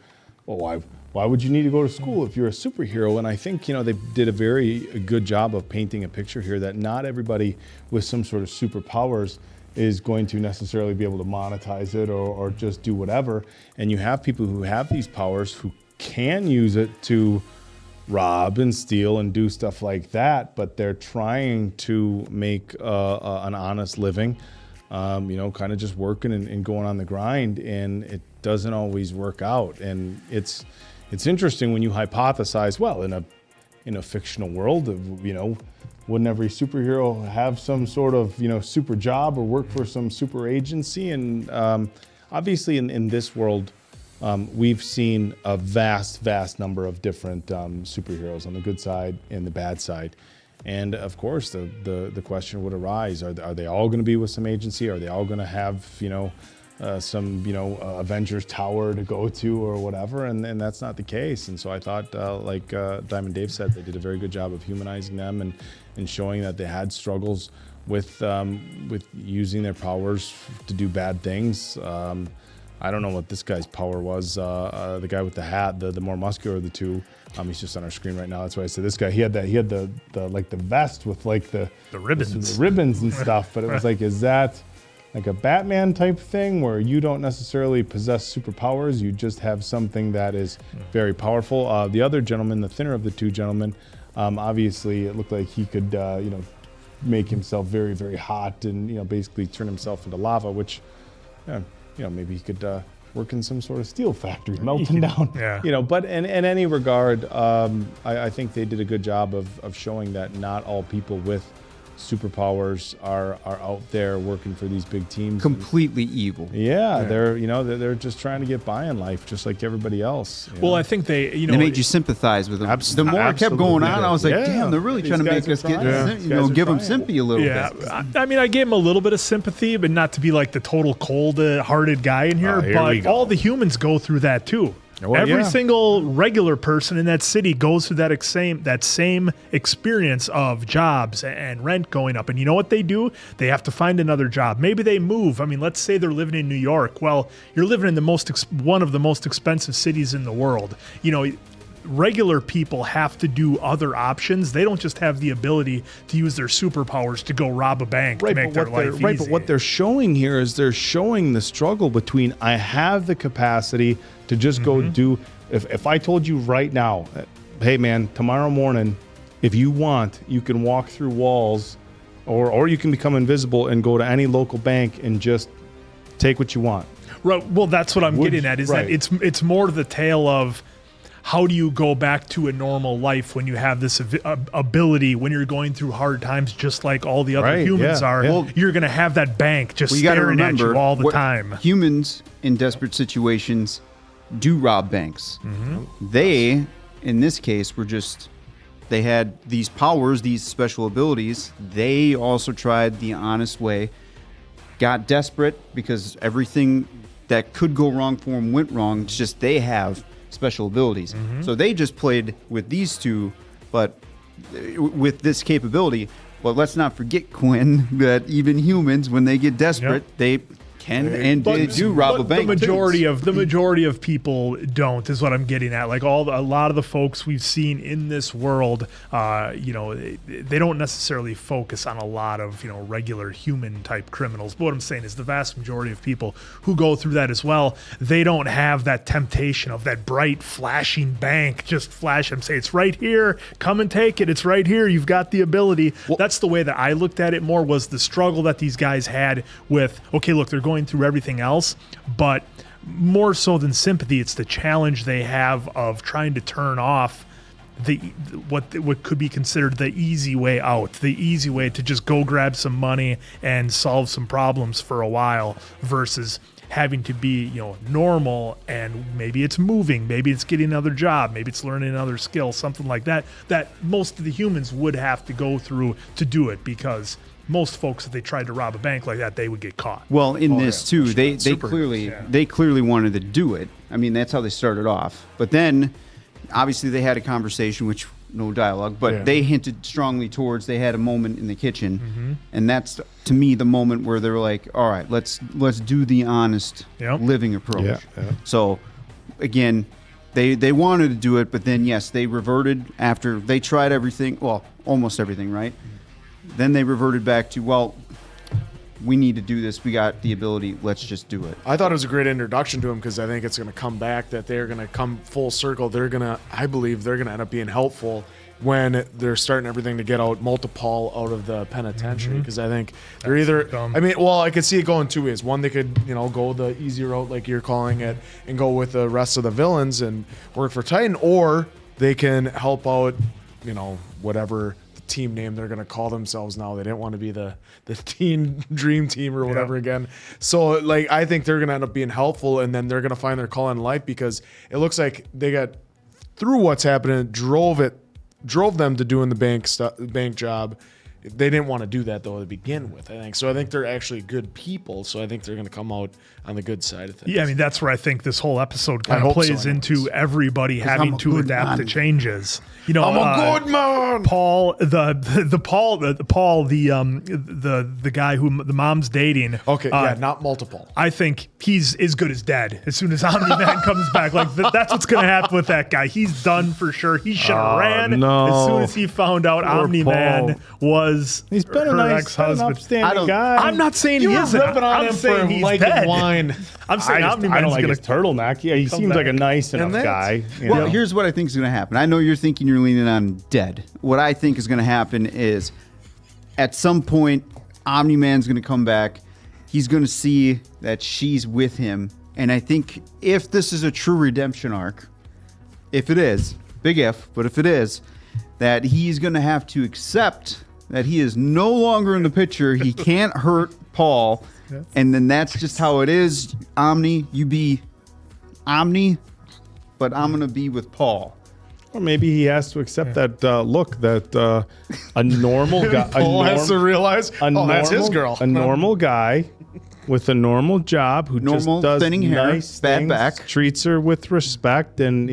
Speaker 3: well, why would you need to go to school if you're a superhero? And I think, they did a very good job of painting a picture here that not everybody with some sort of superpowers is going to necessarily be able to monetize it or just do whatever. And you have people who have these powers who can use it to rob and steal and do stuff like that, but they're trying to make an honest living, kind of just working and going on the grind, and it doesn't always work out. And it's interesting when you hypothesize, well, in a fictional world, wouldn't every superhero have some sort of super job or work for some super agency? And obviously in this world, we've seen a vast number of different superheroes on the good side and the bad side. And of course, the question would arise: Are they all going to be with some agency? Are they all going to have some Avengers Tower to go to or whatever? And that's not the case. And so I thought, like Diamond Dave said, they did a very good job of humanizing them and showing that they had struggles with using their powers to do bad things. I don't know what this guy's power was. The guy with the hat, the more muscular of the two. He's just on our screen right now. That's why I said this guy. He had the like the vest with like the
Speaker 1: ribbons,
Speaker 3: the ribbons and stuff. But it was like, is that like a Batman type thing where you don't necessarily possess superpowers? You just have something that is very powerful. The other gentleman, the thinner of the two gentlemen, obviously it looked like he could, make himself very, very hot and basically turn himself into lava, which. Maybe he could work in some sort of steel factory, melting down.
Speaker 1: Yeah.
Speaker 3: But in any regard, I think they did a good job of showing that not all people with superpowers are out there working for these big teams.
Speaker 4: Completely evil.
Speaker 3: Yeah, they're just trying to get by in life, just like everybody else.
Speaker 1: Well, I think they
Speaker 4: made you sympathize with them. The more it kept going on, I was like, damn, they're really trying to make us get, give them sympathy a little bit.
Speaker 1: I mean, I gave him a little bit of sympathy, but not to be like the total cold-hearted guy in here. But all the humans go through that too. Every single regular person in that city goes through that same experience of jobs and rent going up. And you know what they do? They have to find another job. Maybe they move. I mean, let's say they're living in New York. Well, you're living in one of the most expensive cities in the world. Regular people have to do other options. They don't just have the ability to use their superpowers to go rob a bank to make their life easy.
Speaker 3: Right, but what they're showing here is they're showing the struggle between I have the capacity to just go do. If I told you right now, hey man, tomorrow morning, if you want, you can walk through walls, or you can become invisible and go to any local bank and just take what you want.
Speaker 1: Right. Well, that's what I'm getting at. Is that it's more the tale of. How do you go back to a normal life when you have this ability, when you're going through hard times just like all the other humans are? Well, you're going to have that bank just staring at you all the time.
Speaker 4: Humans in desperate situations do rob banks. They, in this case, they had these powers, these special abilities. They also tried the honest way, got desperate because everything that could go wrong for them went wrong. It's just they have special abilities. So they just played with these two, but with this capability. But let's not forget, Quinn, that even humans, when they get desperate, they can and they do rob a bank.
Speaker 1: The majority of people don't, is what I'm getting at. Like a lot of the folks we've seen in this world, they don't necessarily focus on a lot of regular human type criminals. But what I'm saying is the vast majority of people who go through that as well, they don't have that temptation of that bright flashing bank. Just flash them, say it's right here, come and take it. It's right here. You've got the ability. That's the way that I looked at it more, was the struggle that these guys had with, okay, look, they're going through everything else, but more so than sympathy, it's the challenge they have of trying to turn off what could be considered the easy way out, the easy way to just go grab some money and solve some problems for a while, versus having to be normal, and maybe it's moving, maybe it's getting another job, maybe it's learning another skill, something like that most of the humans would have to go through to do it, because most folks, if they tried to rob a bank like that, they would get caught.
Speaker 4: Well, in this too, they
Speaker 1: Super-
Speaker 4: clearly wanted to do it. I mean, that's how they started off. But then, obviously, they had a conversation, which no dialogue, but they hinted strongly towards. They had a moment in the kitchen, and that's to me the moment where they were like, "All right, let's do the honest living approach."
Speaker 3: Yeah, yeah.
Speaker 4: So, again, they wanted to do it, but then yes, they reverted after they tried everything. Well, almost everything, right? Then they reverted back to, well, we need to do this. We got the ability. Let's just do it.
Speaker 6: I thought it was a great introduction to him because I think it's going to come back that they're going to come full circle. I believe they're going to end up being helpful when they're starting everything to get out multiple out of the penitentiary because I think they're either I could see it going two ways. One, they could go the easy route like you're calling it and go with the rest of the villains and work for Titan, or they can help out whatever team name they're going to call themselves now. They didn't want to be the teen dream team or whatever again. So I think they're going to end up being helpful, and then they're going to find their call in life because it looks like they got through what's happening, drove them to doing the bank job. They didn't want to do that though to begin with, I think. So I think they're actually good people. So I think they're going to come out on the good side of things.
Speaker 1: Yeah, I mean, that's where I think this whole episode kind of plays into everybody having to adapt to changes. I'm
Speaker 6: a good man.
Speaker 1: Paul, the guy who the mom's dating.
Speaker 6: Okay, not multiple.
Speaker 1: I think he's as good as dead as soon as Omni-Man comes back. That's what's going to happen with that guy. He's done for sure. He should have ran as soon as he found out Omni-Man was
Speaker 3: He's been a nice, upstanding guy.
Speaker 1: I'm not saying he isn't. I'm saying he's dead.
Speaker 6: Wine.
Speaker 1: I'm saying
Speaker 3: I don't like his turtleneck. Yeah, he seems like a nice enough guy.
Speaker 4: Well, here's what I think is going to happen. I know you're thinking you're leaning on dead. What I think is going to happen is at some point, Omni-Man's going to come back. He's going to see that she's with him. And I think if this is a true redemption arc, if it is, big if, but if it is, that he's going to have to accept that he is no longer in the picture. He can't hurt Paul. And then that's just how it is. Omni, you be Omni, but I'm going to be with Paul.
Speaker 3: Or maybe he has to accept that look that a normal guy.
Speaker 6: Paul has to realize, that's his girl.
Speaker 3: A normal guy with a normal job who just does
Speaker 4: thinning hair,
Speaker 3: nice
Speaker 4: bad
Speaker 3: things,
Speaker 4: back,
Speaker 3: treats her with respect, and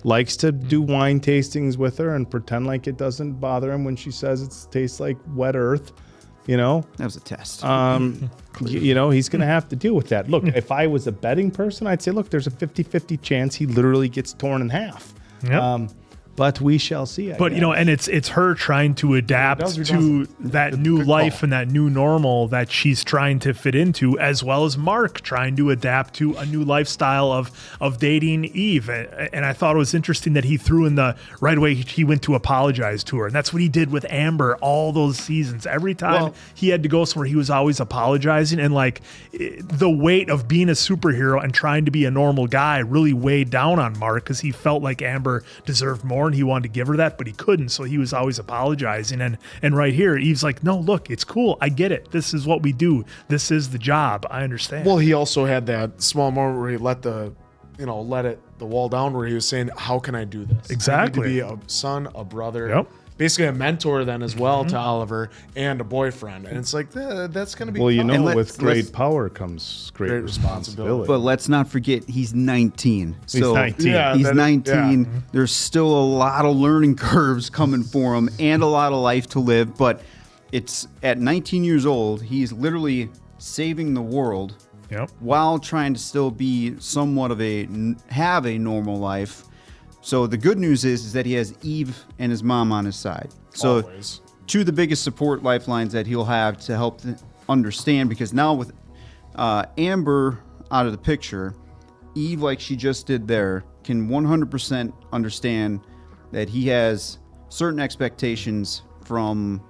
Speaker 3: likes to do wine tastings with her and pretend like it doesn't bother him when she says it tastes like wet earth. That
Speaker 4: was a test.
Speaker 3: He's going to have to deal with that. Look, if I was a betting person, I'd say, look, there's a 50-50 chance he literally gets torn in half.
Speaker 1: Yep.
Speaker 3: But we shall see.
Speaker 1: But and it's her trying to adapt to that new life and that new normal that she's trying to fit into, as well as Mark trying to adapt to a new lifestyle of dating Eve. And I thought it was interesting that he threw in the right away. He went to apologize to her, and that's what he did with Amber all those seasons. Every time he had to go somewhere, he was always apologizing, and the weight of being a superhero and trying to be a normal guy really weighed down on Mark because he felt like Amber deserved more. And he wanted to give her that, but he couldn't, so he was always apologizing. And right here, Eve's like, no, look, it's cool. I get it. This is what we do. This is the job. I understand.
Speaker 6: Well, he also had that small moment where he let the wall down, where he was saying, how can I do this?
Speaker 1: Exactly.
Speaker 6: I need to be a son, a brother, basically a mentor then as well to Oliver, and a boyfriend. And it's like, that's going to be
Speaker 3: with great power comes great responsibility.
Speaker 4: But let's not forget, he's 19.
Speaker 3: He's 19.
Speaker 4: Yeah, he's 19. There's still a lot of learning curves coming for him and a lot of life to live. But it's at 19 years old, he's literally saving the world while trying to still be somewhat of have a normal life. So the good news is that he has Eve and his mom on his side. So
Speaker 6: Always.
Speaker 4: Two of the biggest support lifelines that he'll have to help understand, because now with Amber out of the picture, Eve, like she just did there, can 100% understand that he has certain expectations from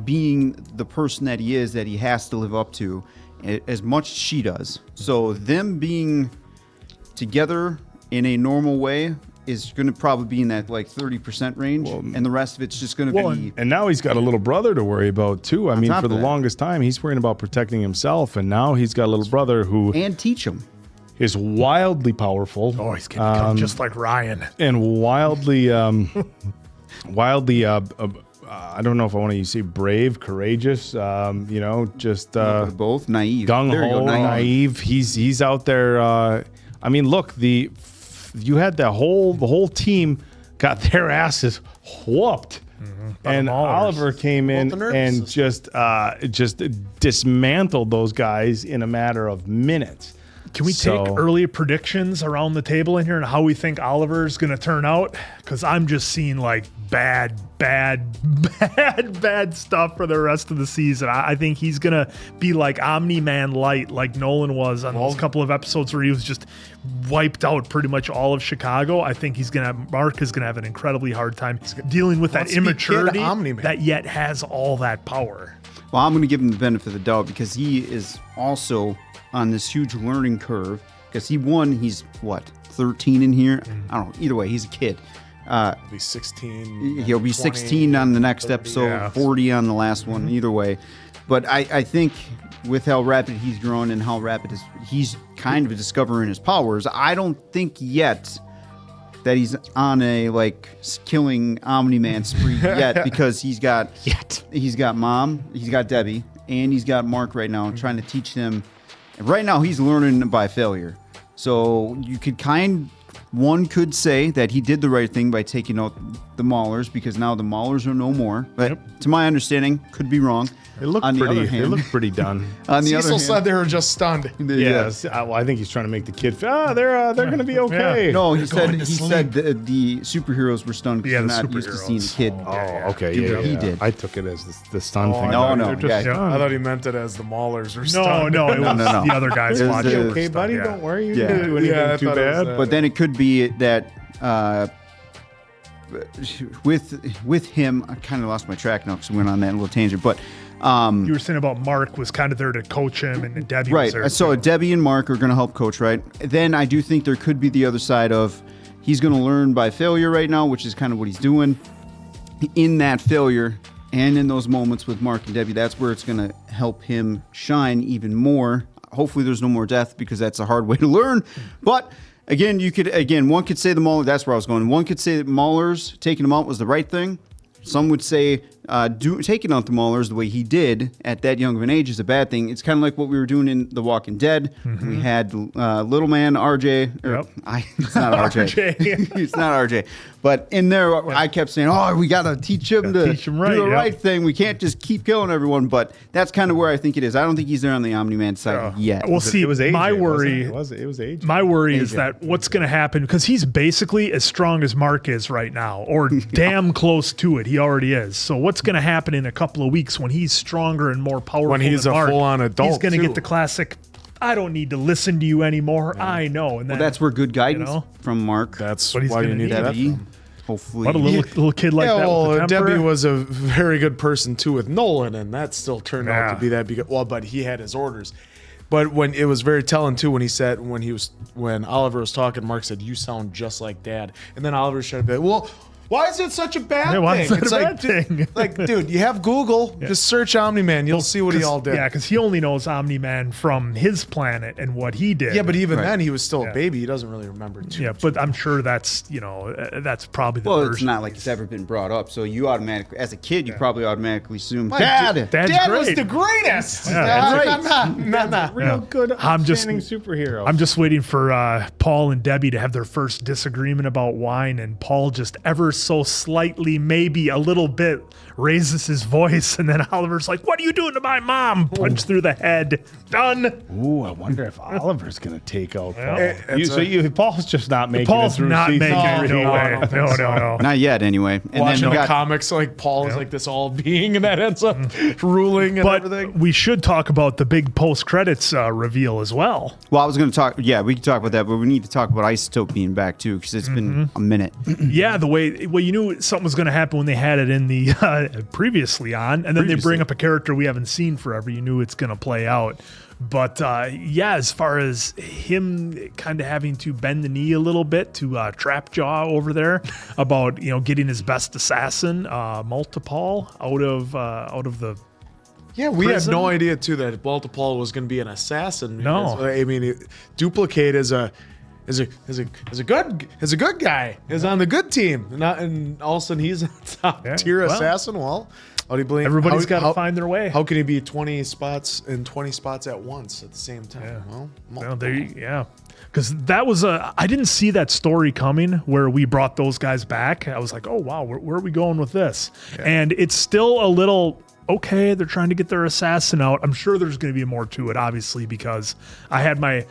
Speaker 4: being the person that he is, that he has to live up to, as much as she does. So them being together in a normal way is going to probably be in that 30% range, and the rest of it's just going to be.
Speaker 3: And now he's got a little brother to worry about too. I mean, for the longest time, he's worrying about protecting himself, and now he's got a little brother who
Speaker 4: teach him
Speaker 3: is wildly powerful.
Speaker 1: Oh, he's going to become just like Ryan,
Speaker 3: and wildly I don't know if I want to say brave, courageous, just
Speaker 4: both naive,
Speaker 3: gung
Speaker 4: There you
Speaker 3: ho,
Speaker 4: go,
Speaker 3: naive. He's out there. I mean, look, you had the whole team got their asses whooped. And Oliver came in and just dismantled those guys in a matter of minutes.
Speaker 1: Can we take early predictions around the table in here and how we think Oliver's going to turn out? Because I'm just seeing like bad stuff for the rest of the season. I think he's going to be like Omni-Man light, like Nolan was on those couple of episodes where he was just wiped out pretty much all of Chicago. I think Mark is going to have an incredibly hard time dealing with that immaturity that yet has all that power.
Speaker 4: Well, I'm going to give him the benefit of the doubt because he is also on this huge learning curve because he's what, 13 in here? I don't know. Either way, he's a kid.
Speaker 6: He'll be 16.
Speaker 4: He'll be 16 on the next
Speaker 6: 30,
Speaker 4: episode, 40 on the last one, either way. But I think with how rapid he's grown and how rapid he's kind of discovering his powers, I don't think yet that he's on a killing Omni-Man spree yet because he's got Mom, he's got Debbie, and he's got Mark right now trying to teach him. Right now, he's learning by failure. So one could say that he did the right thing by taking out the Maulers because now the Maulers are no more. But to my understanding, could be wrong.
Speaker 3: They look pretty done.
Speaker 6: Cecil said they were just stunned.
Speaker 3: Yes, well, I think he's trying to make the kid feel, they're going to be okay.
Speaker 4: Yeah. No, he said the superheroes were stunned because they're not used to seeing the kid.
Speaker 3: Okay.
Speaker 4: He did.
Speaker 3: I took it as the stun thing.
Speaker 4: No.
Speaker 6: I thought he meant it as the Maulers were stunned.
Speaker 1: No, it was the other guys watching.
Speaker 3: Okay, buddy, don't worry. You didn't do anything too bad.
Speaker 4: But then it could be that with him, I kind of lost my track now because we went on that little tangent. But
Speaker 1: you were saying about Mark was kind of there to coach him, and Debbie was there.
Speaker 4: Right. So Debbie and Mark are going to help coach, right? Then I do think there could be the other side of he's going to learn by failure right now, which is kind of what he's doing. In that failure and in those moments with Mark and Debbie, that's where it's going to help him shine even more. Hopefully there's no more death because that's a hard way to learn. But again, one could say the Maulers, that's where I was going. One could say that Maulers, taking them out was the right thing. Some would say taking out the Maulers the way he did at that young of an age is a bad thing. It's kind of like what we were doing in The Walking Dead. Mm-hmm. We had little man RJ. It's not RJ. It's not RJ. But in there, I kept saying, we got to teach him to do the right thing. We can't just keep killing everyone. But that's kind of where I think it is. I don't think he's there on the Omni-Man side yet.
Speaker 1: Well, see,
Speaker 3: it was AJ,
Speaker 1: my worry,
Speaker 3: it was AJ.
Speaker 1: My worry is that what's going to happen, because he's basically as strong as Mark is right now, or damn close to it. He already is. So what's going to happen in a couple of weeks when he's stronger and more powerful
Speaker 6: when he's
Speaker 1: than
Speaker 6: a
Speaker 1: Mark?
Speaker 6: Full-on adult,
Speaker 1: he's going to get the classic, I don't need to listen to you anymore. Yeah. I know. And then,
Speaker 4: that's where good guidance from Mark.
Speaker 6: That's
Speaker 1: what he's
Speaker 6: why you need that from.
Speaker 4: Hopefully.
Speaker 1: What a little kid like that.
Speaker 6: Well, Debbie was a very good person too with Nolan, and that still turned out to be that. But he had his orders. But when it was very telling too, when Oliver was talking, Mark said, "You sound just like Dad," and then Oliver should have been, "Well, why is it such a bad thing?"
Speaker 1: Why is that a bad thing?
Speaker 6: Dude, you have Google. Yeah. Just search Omni-Man. You'll see what he all did.
Speaker 1: Yeah, because he only knows Omni-Man from his planet and what he did.
Speaker 6: Yeah, but even then, he was still a baby. He doesn't really remember too much.
Speaker 1: But I'm sure that's probably the version.
Speaker 4: It's not like it's ever been brought up. So you automatically, as a kid, you probably automatically assume,
Speaker 1: Dad
Speaker 6: was the greatest.
Speaker 3: That's real good, outstanding superhero.
Speaker 1: I'm just waiting for Paul and Debbie to have their first disagreement about wine, and Paul just ever so slightly, maybe a little bit, raises his voice, and then Oliver's like, "What are you doing to my mom?" Punch through the head. Done.
Speaker 3: Ooh, I wonder if Oliver's gonna take out Paul. Paul's just not making
Speaker 1: Paul's
Speaker 3: it through
Speaker 1: not
Speaker 3: season
Speaker 1: making
Speaker 3: three.
Speaker 1: No.
Speaker 4: Not yet, anyway. And
Speaker 6: watching the comics, like Paul is like this all being, and that ends up ruling and everything.
Speaker 1: We should talk about the big post credits reveal as well.
Speaker 4: Well, I was going to talk. Yeah, we can talk about that, but we need to talk about Isotope being back too, because it's been a minute.
Speaker 1: Yeah, you knew something was going to happen when they had it in the previously on, and then they bring up a character we haven't seen forever. You knew it's going to play out. But as far as him kind of having to bend the knee a little bit to Trapjaw over there about getting his best assassin, Multipal, out of the
Speaker 6: we had no idea too that Multipal was going to be an assassin.
Speaker 1: No,
Speaker 6: I mean, Dupli-Kate is is a good guy, is on the good team, and all of a sudden he's a top tier assassin. Well, how do you blame?
Speaker 1: Everybody's got to find their way.
Speaker 6: How can he be 20 spots at once at the same time?
Speaker 1: Well, because that was I didn't see that story coming where we brought those guys back. I was like, oh wow, where are we going with this? And it's still a little. Okay, they're trying to get their assassin out. I'm sure there's going to be more to it, obviously, because I had my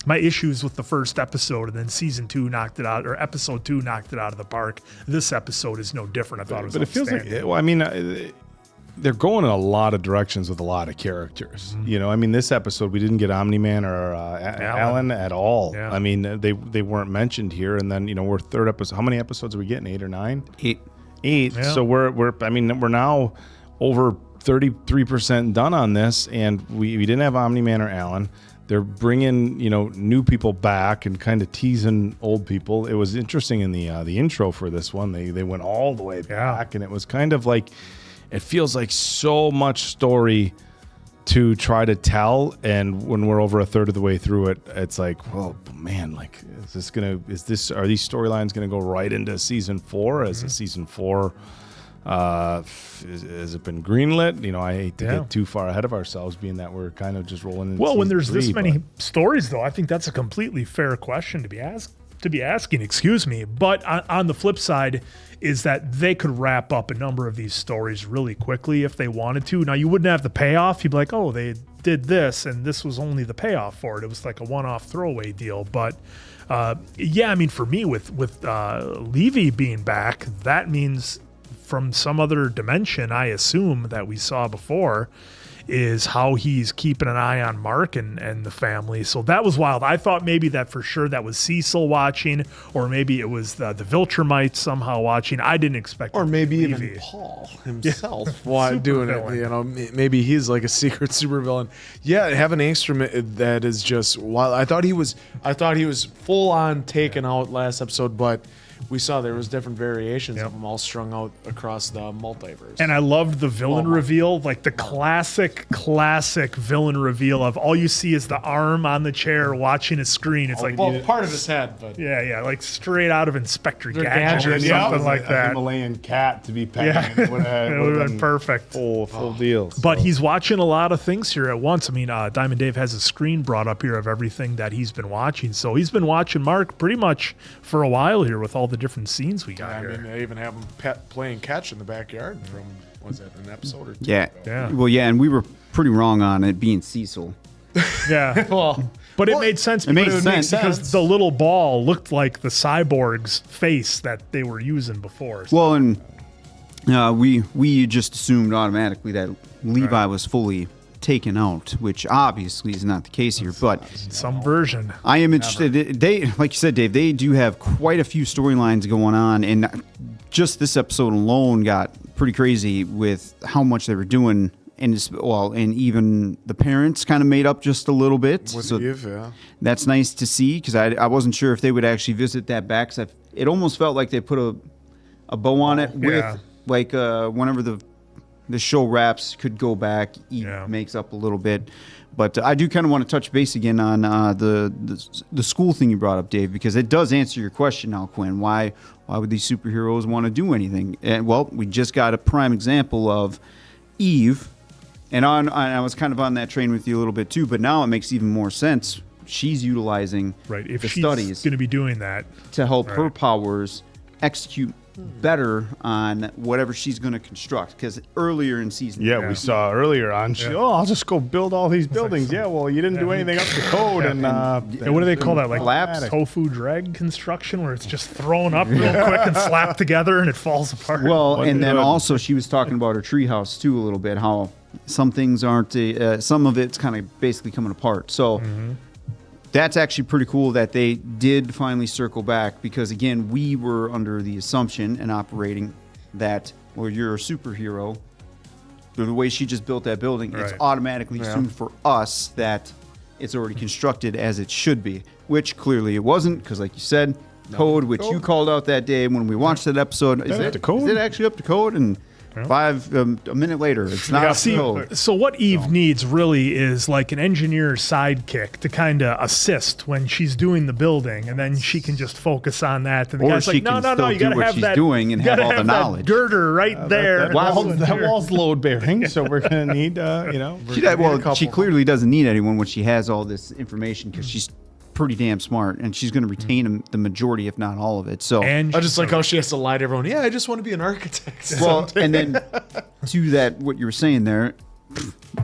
Speaker 1: issues with the first episode, and then season 2 knocked it out, or episode 2 knocked it out of the park. This episode is no different. I thought it was.
Speaker 3: But it feels like, well, I mean, they're going in a lot of directions with a lot of characters.
Speaker 1: Mm-hmm.
Speaker 3: You know, I mean, this episode we didn't get Omni-Man or Alan at all. Yeah. I mean, they weren't mentioned here, and then we're third episode. How many episodes are we getting? 8 or 9?
Speaker 4: 8.
Speaker 3: Yeah. So we're now over 33% done on this, and we didn't have Omni-Man or Alan. They're bringing new people back and kind of teasing old people. It was interesting in the intro for this one. They went all the way back, and it was kind of like, it feels like so much story to try to tell, and when we're over a third of the way through it, it's like, well, man, like, are these storylines gonna go right into season 4? As a season 4, has it been greenlit? I hate to get too far ahead of ourselves, being that we're kind of just rolling into
Speaker 1: when there's
Speaker 3: 3,
Speaker 1: this many stories, though, I think that's a completely fair question to be asking. Excuse me, but on the flip side is that they could wrap up a number of these stories really quickly if they wanted to. Now, you wouldn't have the payoff. You'd be like, oh, they did this, and this was only the payoff for it. It was like a one-off throwaway deal. But I mean, for me, with Levy being back, that means from some other dimension, I assume, that we saw before, is how he's keeping an eye on Mark and the family. So that was wild. I thought maybe that for sure that was Cecil watching, or maybe it was the Viltrumites somehow watching. I didn't expect
Speaker 6: or maybe even Paul himself doing it. Maybe he's like a secret supervillain. Yeah, have an instrument that is just wild. I thought he was full on taken out last episode, but we saw there was different variations of them all strung out across the multiverse.
Speaker 1: And I loved the villain reveal, like the classic villain reveal of all you see is the arm on the chair watching a screen. It's
Speaker 6: part of his head, but
Speaker 1: like straight out of Inspector Gadget or something like that.
Speaker 3: Himalayan cat to be petting.
Speaker 1: Yeah. It would have been perfect.
Speaker 3: Full deal.
Speaker 1: But he's watching a lot of things here at once. I mean, Diamond Dave has a screen brought up here of everything that he's been watching. So he's been watching Mark pretty much for a while here with all the different scenes we got here.
Speaker 6: I mean, they even have him playing catch in the backyard from, was that an episode or 2
Speaker 4: Yeah.
Speaker 6: ago?
Speaker 4: Yeah. Well, yeah, and we were pretty wrong on it being Cecil.
Speaker 1: Yeah. But it made sense.
Speaker 4: It made sense
Speaker 1: because the little ball looked like the cyborg's face that they were using before. So.
Speaker 4: Well, and we just assumed automatically that Levi was fully taken out, which obviously is not the case here, but
Speaker 1: some version.
Speaker 4: I am interested. They, like you said, Dave, they do have quite a few storylines going on, and just this episode alone got pretty crazy with how much they were doing. And even the parents kind of made up just a little bit. That's nice to see, because I wasn't sure if they would actually visit that back. Cause it almost felt like they put a bow on it with whenever the show wraps, could go back, makes up a little bit. But I do kind of want to touch base again on the school thing you brought up, Dave, because it does answer your question now, Quinn. Why would these superheroes want to do anything? And we just got a prime example of Eve. And I was kind of on that train with you a little bit too, but now it makes even more sense. She's utilizing
Speaker 1: if
Speaker 4: the
Speaker 1: she's
Speaker 4: studies
Speaker 1: going to be doing that
Speaker 4: to help her powers execute better on whatever she's going to construct. Because earlier in season,
Speaker 3: we saw earlier on, I'll just go build all these buildings. Well, you didn't do anything up to code, and
Speaker 1: what do they call that? Like
Speaker 3: collapse,
Speaker 1: tofu drag construction, where it's just thrown up real quick and slapped together, and it falls apart.
Speaker 4: Well, and then also she was talking about her treehouse too a little bit. How some things aren't, some of it's kind of basically coming apart. So that's actually pretty cool that they did finally circle back, because again, we were under the assumption and operating that, well, you're a superhero. The way she just built that building, it's automatically assumed for us that it's already constructed as it should be, which clearly it wasn't, because like you said, code, which you called out that day when we watched that episode. Is it actually up to code? And A minute later, it's not
Speaker 1: See,
Speaker 4: Splode.
Speaker 1: so what Eve needs really is like an engineer's sidekick to kind of assist when she's doing the building, and then she can just focus on that. And the
Speaker 4: Or
Speaker 1: guy's
Speaker 4: she
Speaker 1: like,
Speaker 4: can
Speaker 1: no,
Speaker 4: still
Speaker 1: you
Speaker 4: do
Speaker 1: gotta
Speaker 4: what
Speaker 1: have
Speaker 4: she's
Speaker 1: that
Speaker 4: doing and
Speaker 1: you gotta
Speaker 4: have all the
Speaker 1: that
Speaker 4: knowledge.
Speaker 1: girder right there.
Speaker 3: That wall's load bearing, so we're gonna need,
Speaker 4: She clearly doesn't need anyone when she has all this information because she's pretty damn smart, and she's going to retain the majority, if not all of it. So,
Speaker 6: I just like how she has to lie to everyone. Yeah, I just want to be an architect.
Speaker 4: well, and then to that, what you were saying there,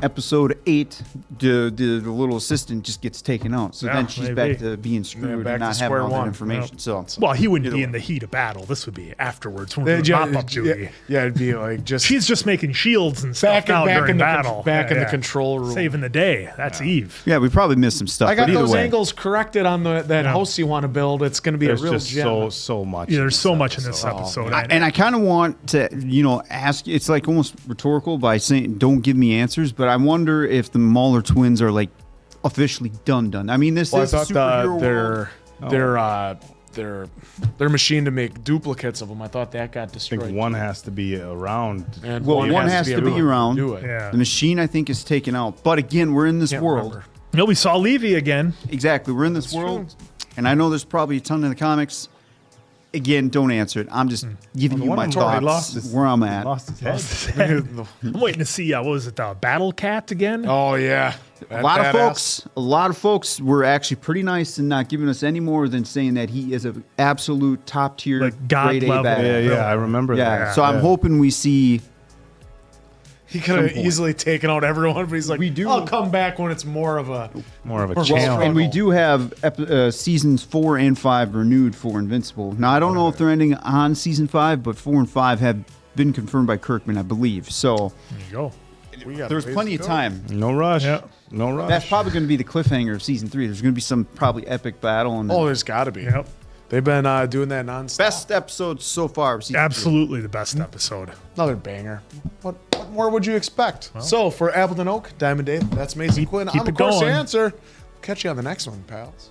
Speaker 4: episode 8, the little assistant just gets taken out. So then she's back to being screwed and not having all that information. So,
Speaker 1: well, he wouldn't be in the heat of battle. This would be afterwards when we mop up duty.
Speaker 6: Yeah, it'd be like just
Speaker 1: she's just making shields and stuff now during battle.
Speaker 6: Back in the control room,
Speaker 1: saving the day. That's Eve.
Speaker 4: Yeah, we probably missed some stuff.
Speaker 6: I got
Speaker 4: but either
Speaker 6: those
Speaker 4: way,
Speaker 6: angles corrected on that house you want to build. It's going to be
Speaker 3: There's
Speaker 6: a real
Speaker 3: just
Speaker 6: gem.
Speaker 3: so much.
Speaker 1: Yeah, there's so much in this episode.
Speaker 4: And I kind of want to, ask. It's like almost rhetorical by saying, "Don't give me answers," but I wonder if the Mauler twins are like officially done. I mean, this is
Speaker 6: I
Speaker 4: a
Speaker 6: thought
Speaker 4: superhero world.
Speaker 6: their machine to make duplicates of them. I thought that got
Speaker 3: I
Speaker 6: destroyed.
Speaker 3: think one has to be around.
Speaker 6: And
Speaker 4: Well, one has to be around.
Speaker 6: Do it.
Speaker 1: Yeah.
Speaker 4: The machine, I think, is taken out. But again, we're in this world.
Speaker 1: No, we saw Levy again.
Speaker 4: Exactly, we're in this world, and I know there's probably a ton in the comics. Again, don't answer it. I'm just giving you my thoughts where I'm at.
Speaker 3: Lost his head.
Speaker 1: I'm waiting to see. What was it? The Battle Cat again?
Speaker 6: Oh yeah.
Speaker 4: A lot of folks were actually pretty nice in not giving us any more than saying that he is an absolute top tier,
Speaker 1: Like God
Speaker 4: grade A
Speaker 1: level.
Speaker 4: badass.
Speaker 3: Yeah, I remember that.
Speaker 4: Yeah, so I'm hoping we see.
Speaker 6: He could have easily taken out everyone, but he's like, I'll come back when it's more of a
Speaker 3: challenge.
Speaker 4: And we do have seasons 4 and 5 renewed for Invincible. Now I don't know if they're ending on season 5, but 4 and 5 have been confirmed by Kirkman, I believe. So
Speaker 1: there you go.
Speaker 4: there's plenty of time.
Speaker 3: No rush.
Speaker 1: Yeah.
Speaker 3: No rush.
Speaker 4: That's probably going to be the cliffhanger of season 3. There's going to be some probably epic battle. And
Speaker 6: there's got to be.
Speaker 1: Yep.
Speaker 6: They've been doing that nonstop.
Speaker 4: Best episode so far. Of season 3.
Speaker 1: Absolutely the best episode.
Speaker 6: Another banger. What more would you expect? So for Appleton Oak, Diamond Dave, that's Mason Quinn.
Speaker 1: keep
Speaker 6: I'm
Speaker 1: it
Speaker 6: of course the
Speaker 1: going.
Speaker 6: answer. Catch you on the next one, pals.